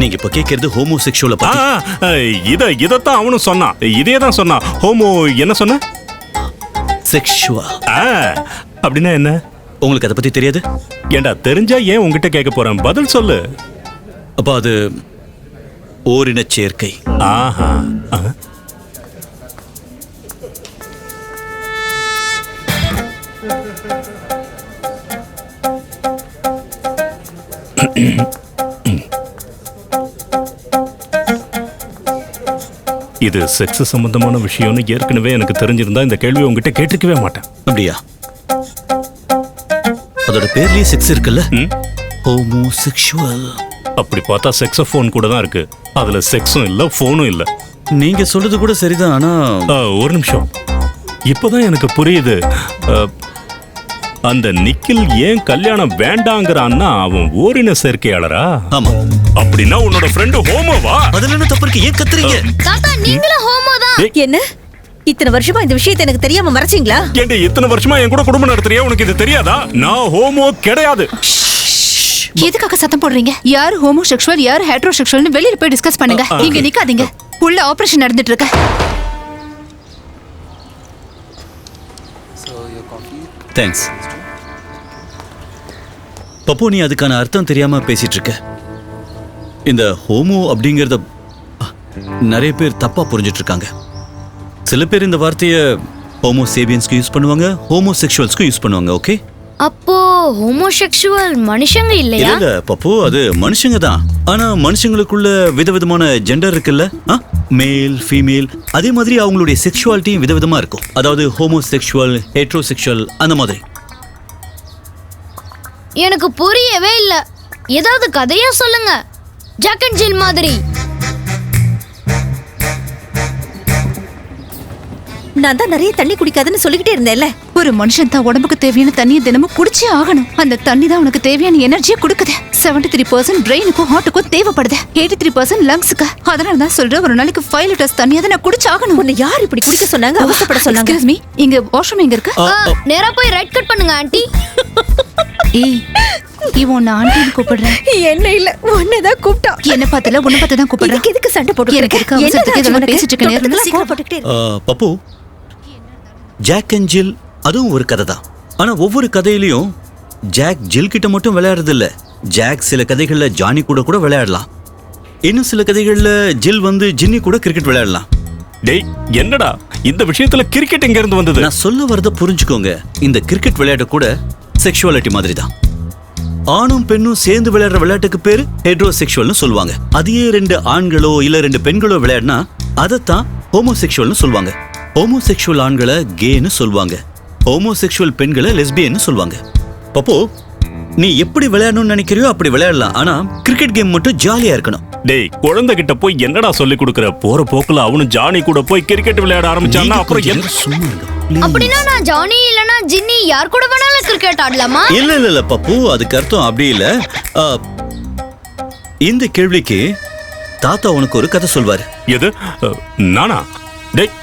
நீங்க இப்ப கேக்குறது ஹோமோசெக்சுவல பத்தி. இதத்தான் அவனும் சொன்னான். இதே தான் சொன்னான். ஹோமோ என்ன சொன்ன? செக்ஷுவல். அப்படின்னா என்ன? உங்களுக்கு அதை பத்தி தெரியாது? ஏண்டா, தெரிஞ்சா ஏன் உங்ககிட்ட கேட்க போறேன்? பதில் சொல்லு. அப்ப அது ஓரின சேர்க்கை. ஆஹா. இது செக்ஸ் சம்பந்தமான விஷயம்னு ஏற்கனவே எனக்கு தெரிஞ்சிருந்தா இந்த கேள்வி உங்ககிட்ட கேட்டிருக்கவே மாட்டேன். அப்படியா? அதோட பேர்லயே செக்ஸ் இருக்குல்ல, ஹோமோசெக்சுவல். அப்படி பார்த்தா செக்ஸோஃபோன் கூட தான் இருக்கு. அதுல செக்ஸும் இல்ல, போனும் இல்ல. நீங்க சொல்றது கூட சரிதான். ஆனா ஒரு நிமிஷம், இப்பதான் எனக்கு புரியுது. அந்த நிக்கில் ஏன் கல்யாணம் வேண்டாங்கிறான்னா அவன் ஓரின சேர்க்கையாளரா? ஆமா. அப்படின்னா உன்னோட ஃப்ரெண்ட் ஹோமோவா? அதுல என்ன தப்பு இருக்கு? ஏன் கத்துறீங்க? தாத்தா, நீங்களும் ஹோமோ தான். என்ன இத்தனை வருஷமா இந்த விஷயத்தை எனக்கு தெரியாம மறைச்சீங்களா? ஏண்டா, இத்தனை வருஷமா என் கூட குடும்பம் நடத்துறியா? உனக்கு இது தெரியாதா? நான் ஹோமோ கிடையாது. எதுக்காக சத்தம் போடுறீங்க? யார் ஹோமோசெக்சுவல், யார் ஹெட்ரோசெக்சுவல்னு வெளியில போய் டிஸ்கஸ் பண்ணுங்க. இங்க நிக்காதீங்க. உள்ள ஆபரேஷன் நடந்துட்டு இருக்கு. தேங்க்ஸ். பப்பு, நீ அதுக்கான அர்த்தம் தெரியாம பேசிட்டு இருக்க. இந்த ஹோமோ அப்படிங்கறத நிறைய பேர் தப்பா புரிஞ்சிட்டு இருக்காங்க. சில பேர் இந்த வார்த்தையை ஹோமோசேபியன்ஸ்க்கு யூஸ் பண்ணுவாங்க, ஹோமோசெக்சுவல்ஸ்க்கு யூஸ் பண்ணுவாங்க. ஓகே, அப்போ ஹோமோசெக்சுவல் மனுஷங்க இல்லையா? இல்ல பப்பு, அது மனுஷங்க தான். ஆனா மனுஷங்களுக்குள்ள விதவிதமான ஜெண்டர் இருக்குல்ல, மேல் ஃபீமேல். அதே மாதிரி அவங்களுடைய செக்ஷுவாலிட்டியும் விதவிதமா இருக்கும். அதாவது ஹோமோசெக்சுவல், ஹெட்ரோசெக்சுவல், அந்த மாதிரி. எனக்கு புரியவே இல்ல. ஏதாவது கதையா சொல்லுங்க, ஜாக் அண்ட் ஜில் மாதிரி. நான் தான் நிறைய தண்ணி குடிக்காதுன்னு சொல்லிக்கிட்டே இருந்தேன்ல. ஒரு மனுஷன் தான் உடம்புக்கு தேவையான தண்ணியை தினமும் குடிச்சே ஆகணும். அந்த தண்ணி தான் உனக்கு தேவையான எனர்ஜியை கொடுக்குது. 73% பிரெயினுக்கும் ஹார்ட்டுக்கும் தேவைப்படுது. 83% லங்ஸுக்கு. அதனால தான் சொல்றேன், ஒரு நாளைக்கு 5 லிட்டர்ஸ் தண்ணியை நான் குடிச்சாகணும். உன்னை யார் இப்படி குடிக்க சொன்னாங்க? அவசரப்பட சொன்னாங்க. எக்ஸ்கியூஸ் மீ, இங்க வாஷ்ரூம் எங்க இருக்கு? நேரா போய் ரைட் கட் பண்ணுங்க ஆண்டி. ஏய், இவன் நான் ஆண்டின்னு கூப்பிடுறேன். என்ன இல்ல, உன்னதான் கூப்பிட்டா. என்ன பார்த்தல, உன்னை பார்த்து தான் கூப்பிடுறேன். எதுக்கு சண்டை போட்டு எனக்கு இருக்க அவசரத்துக்கு இதெல்லாம் பேசிட்டு இருக்க நேரத்துல சீக்கிரம் போட்டுக்கிட்டே இரு. பப்பு, ஜாக் அண்ட் ஜில் அதுவும் ஒரு கதை தான். ஆனா ஒவ்வொரு கதையிலையும் ஜாக் ஜில் கிட்ட மட்டும் விளையாடுறது இல்ல. ஜாக் சில கதைகள்ல ஜானி கூட கூட விளையாடலாம். இன்னும் சில கதைகள்ல ஜில் ஜின்னி கூட கிரிக்கெட் விளையாடலாம். டேய், என்னடா இந்த விஷயத்துல கிரிக்கெட் எங்க இருந்து வந்தது? நான் சொல்ல வரத புரிஞ்சுக்கோங்க. இந்த கிரிக்கெட் விளையாட்டு கூட செக்ஷுவாலிட்டி மாதிரி தான். ஆணும் பெண்ணும் சேர்ந்து விளையாடுற விளையாட்டுக்கு பேரு ஹெட்ரோசெக்சுவல்னு சொல்லுவாங்க. அதையே 2 ஆண்களோ இல்ல 2 பெண்களோ விளையாடினா அதைத்தான் ஹோமோசெக்சுவல்னு சொல்லுவாங்க. ஹோமோசெக்சுவல் ஆண்களை கேன்னு சொல்லுவாங்க, ஹோமோசெக்சுவல் பெண்களை லெஸ்பியன்னு சொல்லுவாங்க. பப்பு, நீ எப்படி விளையாடணும்னு நினைக்கிறியோ அப்படி விளையாடலாம், ஆனா கிரிக்கெட் கேம் மட்டும் ஜாலியா இருக்கணும். டேய், குழந்தை கிட்ட போய் என்னடா சொல்லி கொடுக்கற? போற போக்குல அவனும் ஜானி கூட போய் கிரிக்கெட் விளையாட ஆரம்பிச்சான்னா அப்புறம் என்ன? சும்மா இருங்க. அப்படின்னா நான் ஜானி இல்லனா ஜின்னி யார் கூட வேணாலும் கிரிக்கெட் ஆடலாமா? இல்ல பப்பு, அதுக்கு அர்த்தம் அப்படி இல்ல. இந்த கேள்விக்கு தாத்தா உனக்கு ஒரு கதை சொல்வாரு. எது? நானா? டேய்,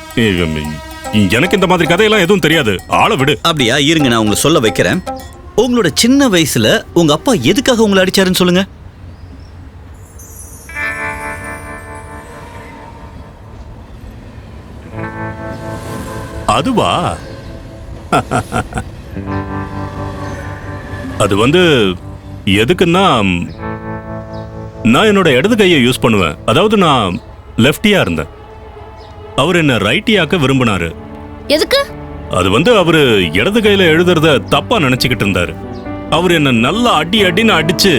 எனக்கு இந்த மாதிரி கதையெல்லாம் எதுவும் தெரியாது, ஆளை விடு. அப்படியா? இருங்க, நான் உங்களை சொல்ல வைக்கிறேன். உங்களோட சின்ன வயசுல உங்க அப்பா எதுக்காக உங்களை அடிச்சாருன்னு சொல்லுங்க. அதுவா? அது வந்து எதுக்குன்னா, நான் என்னோட இடது கையை யூஸ் பண்ணுவேன். அதாவது நான் லெஃப்டியா இருந்தேன். அவர் என்ன ரைட்டியாக்க விரும்பினாரு. எதுக்கு? அது வந்து அவரு இடது கையில எழுதுறத தப்பா நினைச்சுக்கிட்டு இருந்தாரு. அவர் என்ன நல்லா அடின்னு அடிச்சு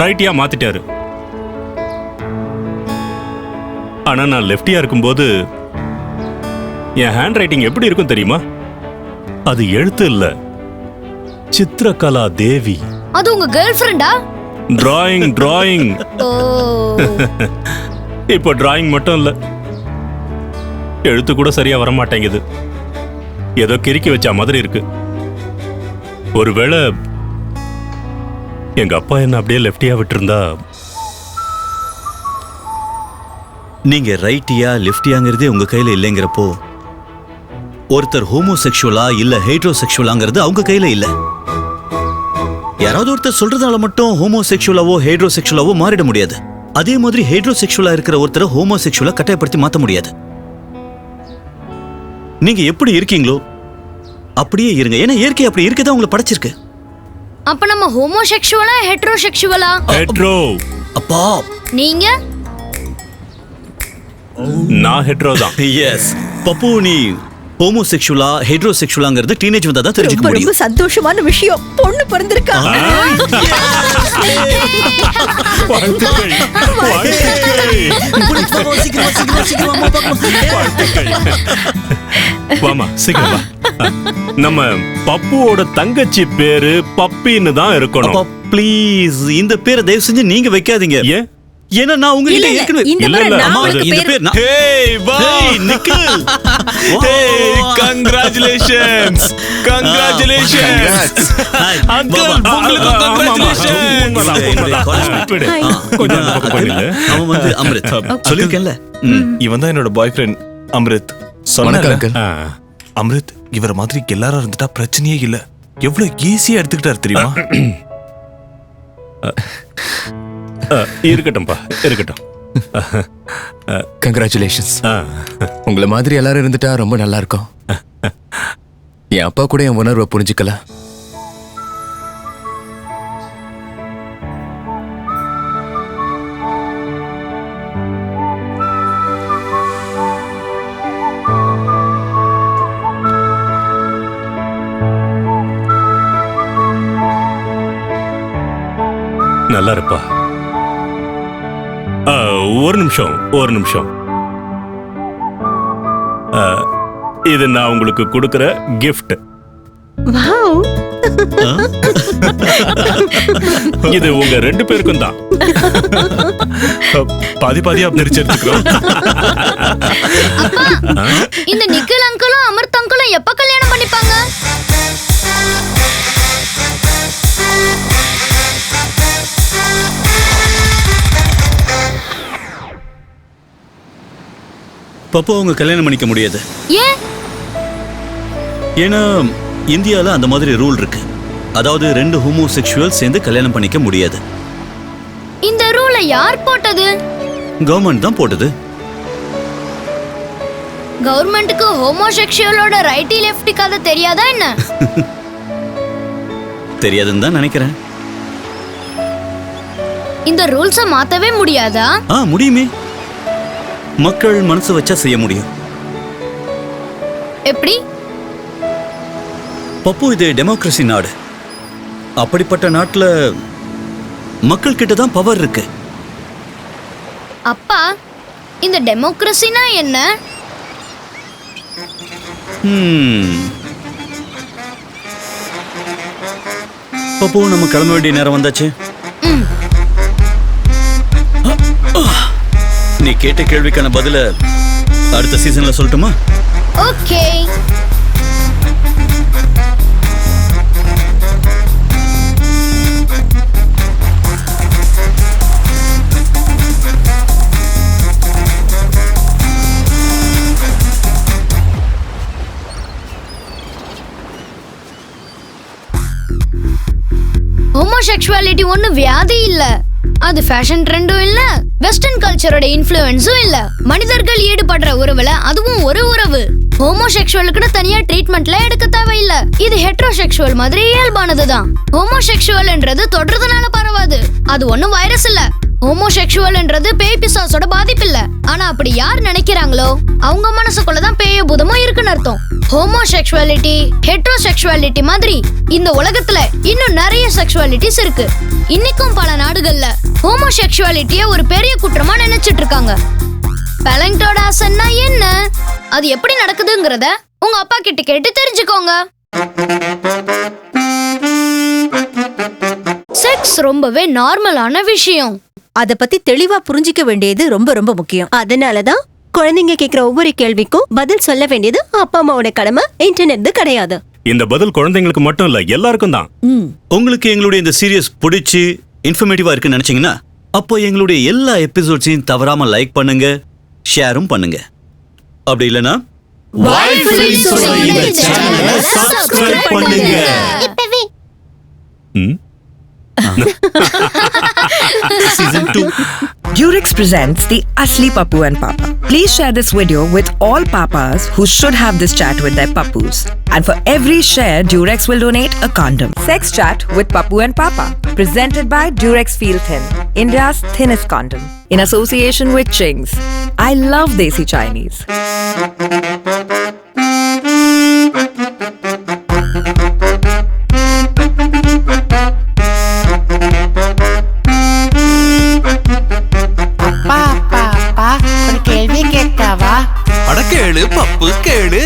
ரைட்டியா மாத்திட்டாரு. ஆனா நான் லெஃப்டியா இருக்கும்போது என் ஹேண்ட் ரைட்டிங் எப்படி இருக்கும் தெரியுமா? அது எழுத்து இல்ல, சித்திரகலா தேவி. அது உங்க கேர்ள் ஃப்ரெண்டா? டிராயிங். இப்போ டிராயிங் மட்டும் இல்ல, எழுத்து கூட சரியா வர மாட்டேங்குது. ஏதோ கிறுக்கி வச்ச மாதிரி இருக்கு. ஒருவேளை எங்க அப்பா என்ன அப்படியே லெஃப்டியா விட்டுருந்தா. நீங்க ரைட்டியா லெஃப்டியாங்கிறதே உங்க கையில இல்லைங்கிறப்போ ஒருத்தர் ஹோமோசெக்சுவலா இல்ல ஹெட்ரோசெக்சுவலாங்கிறது அவங்க கையில இல்ல. யாராவது ஒருத்தர் சொல்றதால மட்டும் ஹோமோசெக்சுவலாவோ ஹெட்ரோசெக்சுவலாவோ மாறிட முடியாது. அதே மாதிரி ஹெட்ரோசெக்சுவலா இருக்கிற ஒருத்தரை ஹோமோசெக்சுவலா கட்டாயப்படுத்தி மாத்த முடியாது. நீங்க எப்படி இருக்கீங்களோ அப்படியே இருங்க. ஏன்னா இயற்கை அப்படி இருக்கதான் உங்களை படைச்சிருக்கு. அப்ப நம்ம ஹோமோசெக்சுவலா ஹெட்ரோசெக்சுவலா? ஹெட்ரோ. அப்பா, நீங்க? நான் ஹெட்ரோ தான். எஸ் பப்பு, நீ ஹோமோசெக்சுவலா ஹெட்ரோசெக்சுவலாங்கிறது டீனேஜ் வந்தா தான் தெரிஞ்சுக்க ரொம்ப முடியும். ரொம்ப சந்தோஷமான விஷயம். பொண்ணு பிறந்திருக்கா. வாழ்த்துக்கள். வாமா, சீக்கிரம் வா. நம்ம பப்புவோட தங்கச்சி பேரு பப்பின்னு தான் இருக்கணும். ப்ளீஸ் இந்த பேரை தயவு செஞ்சு நீங்க வைக்காதீங்க. ஏன்? ஏன்னா நான் உங்ககிட்ட ஏற்கனவே இந்த இல்ல, முறை இல்ல, நான் அம்மா, உனக்கு இந்த பேர் பேர் நான் Hey, wow. Hey, Nikhil. Hey, congratulations. Hi. Uncle, Baba. உங்களுக்கு congratulations. விடு. கொஞ்சம் இந்த பக்கம் போயிடு. அவன் வந்து அம்ரித். சொல்லிருக்கேன்ல. இவன் தான் என்னோட பாய் ஃப்ரெண்ட் அம்ரித். சொன்னேன்ல. அம்ரித் இவர மாதிரி எல்லாரும் இருந்துட்டா பிரச்சனையே இல்ல. எவ்வளவு ஈஸியா எடுத்துக்கிட்டாரு தெரியுமா? இருக்கட்டும்பா, இருக்கட்டும். கங்க்ராச்சுலேஷன்ஸ். உங்களை மாதிரி எல்லாரும் இருந்துட்டா ரொம்ப நல்லா இருக்கும். என் அப்பா கூட என் உணர்வை புரிஞ்சுக்கல. நல்லா இருப்பா. ஒரு நிமிஷம். இது நான் உங்களுக்கு கொடுக்கிற கிஃப்ட். வாவ், இது உங்க 2 பேருக்கும் தான். பாதி பாதியா பிரிச்சு எடுத்துக்கிறோம். இந்த நிக்கில் அங்கிளும் அமிர்த் அங்கிளும் எப்ப கல்யாணம் பண்ணிப்பாங்க? பப்பு அவங்க கல்யாணம் பண்ணிக்க முடியாது. ஏன்? ஏன்னா இந்தியால அந்த மாதிரி ரூல் இருக்கு. அதாவது 2 ஹோமோசெக்சுவல் சேர்ந்து கல்யாணம் பண்ணிக்க முடியாது. இந்த ரூலை யார் போட்டது? கவர்மெண்ட் தான் போட்டது. கவர்மெண்ட்டுக்கு ஹோமோசெக்சுவலோட ரைட்டி லெஃப்டி கதை தெரியாதா என்ன? தெரியாதுன்னு தான் நினைக்கிறேன். இந்த ரூல்ஸை மாத்தவே முடியாதா? முடியுமே. மக்கள் மனசு வச்சா செய்ய முடியும். எப்படி? பப்பு, இது டெமோக்ரஸி நாடு. அப்படிப்பட்ட நாட்டுல மக்கள் கிட்ட தான் பவர் இருக்கு. அப்பா, இந்த டெமோக்ரஸினா என்ன? பப்பு, நம்ம கிளம்ப வேண்டிய நேரம் வந்தாச்சு. நீ கேட்ட கேள்விக்கான பதில அடுத்த சீசன்ல சொல்லட்டுமா? ஓகே. ஹோமோசெக்சுவாலிட்டி ஒண்ணு வியாதி இல்ல, அது ஃபேஷன் ட்ரெண்டும் இல்ல, வெஸ்டர்ன் கல்ச்சரோட இன்ஃப்ளூயன்ஸும் இல்ல. மனிதர்கள் ஈடுபடுற உறவுல அதுவும் ஒரு உறவு. ஹோமோசெக்சுவலுக்குன்னு தனியா ட்ரீட்மெண்ட்ல எடுக்க தேவையில்ல. இது ஹெட்ரோசெக்சுவல் மாதிரி இயல்பானதுதான். ஹோமோசெக்சுவல்ன்றது தொடுறதுனால பரவாது, அது ஒண்ணும் வைரஸ் இல்ல. ஹோமோசெக்சுவல்ன்றது பேய் பிசாசோட பாதிப்பு இல்ல. ஆனா அப்படி யார் நினைக்கிறாங்களோ அவங்க மனசுக்குள்ளதான் பேய பூதமும் இருக்குன்னு அர்த்தம். ஹோமோசெக்சுவாலிட்டி, ஹெட்ரோசெக்சுவாலிட்டி மாதிரி இந்த உலகத்துல இன்னும் நிறைய செக்சுவாலிட்டிஸ் இருக்கு. இன்னைக்கும் பல நாடுகள்ல ஹோமோசெக்சுவாலிட்டிய ஒரு பெரிய குற்றமா நினைச்சிட்டு இருக்காங்க. பெலங்டோட ஆசன்னா என்ன, அது எப்படி நடக்குதுங்கறத உங்க அப்பா கிட்ட கேட்டு தெரிஞ்சுக்கோங்க. செக்ஸ் ரொம்பவே நார்மலான விஷயம். அத பத்தி தெளிவா புரிஞ்சிக்க வேண்டியது ரொம்ப ரொம்ப முக்கியம். அதனாலதான் குழந்தைங்க கேக்குற ஒவ்வொரு கேள்விக்கும் பதில் சொல்ல வேண்டியது அப்பா அம்மாவோட கடமை, இன்டர்நெட் கிடையாது. இந்த பதில் குழந்தைங்களுக்கு மட்டும் இல்ல, எல்லாருக்கும் தான். உங்களுக்கு எங்களுடைய இந்த சீரியஸ் பிடிச்சி இன்ஃபர்மேட்டிவா இருக்குன்னு நினைச்சீங்கன்னா அப்போ எங்களுடைய எல்லா எபிசோட்ஸையும் தவறாம லைக் பண்ணுங்க, ஷேரும் பண்ணுங்க. அப்படி இல்லனா சப்ஸ்கிரைப் பண்ணுங்க. இப்பவே Season 2. Durex presents the Asli Pappu and Papa. Please share this video with all papas who should have this chat with their pappus. And for every share, Durex will donate a condom. Sex chat with Pappu and Papa. Presented by Durex Thin, India's thinnest condom. In association with Ching's. I love Desi Chinese. கேளு பப்பு கேளு,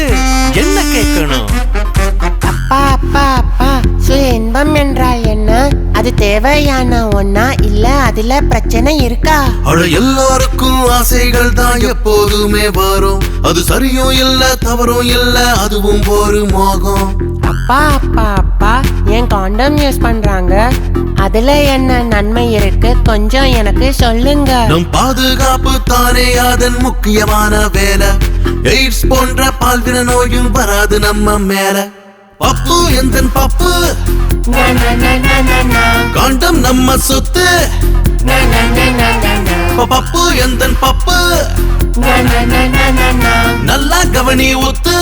என்ன கேட்கணும்? அப்பா அப்பா அப்பா, சுய இன்பம் என்றால் என்ன? அது தேவையான ஒன்னா இல்ல அதுல பிரச்சனை இருக்கா? அட எல்லாருக்கும் ஆசைகள் தான் எப்போதுமே வரும். அது சரியும் இல்ல தவறும் இல்ல, அதுவும் ஒரு மோகம். அப்பா அப்பா அப்பா, ஏன் காண்டம் யூஸ் பண்றாங்க? அதுல என்ன நன்மை இருக்கு? கொஞ்சம் எனக்கு சொல்லுங்க. நம் பாதுகாப்பு தானே அதன் முக்கியமான வேலை. எய்ட்ஸ் போன்ற பால்வின நோயும் வராது நம்ம மேல. பப்பு எந்தன் பப்பு, காண்டம் நம்ம சொத்து. பப்பு எந்தன் பப்பு, நல்லா கவனி ஒத்து.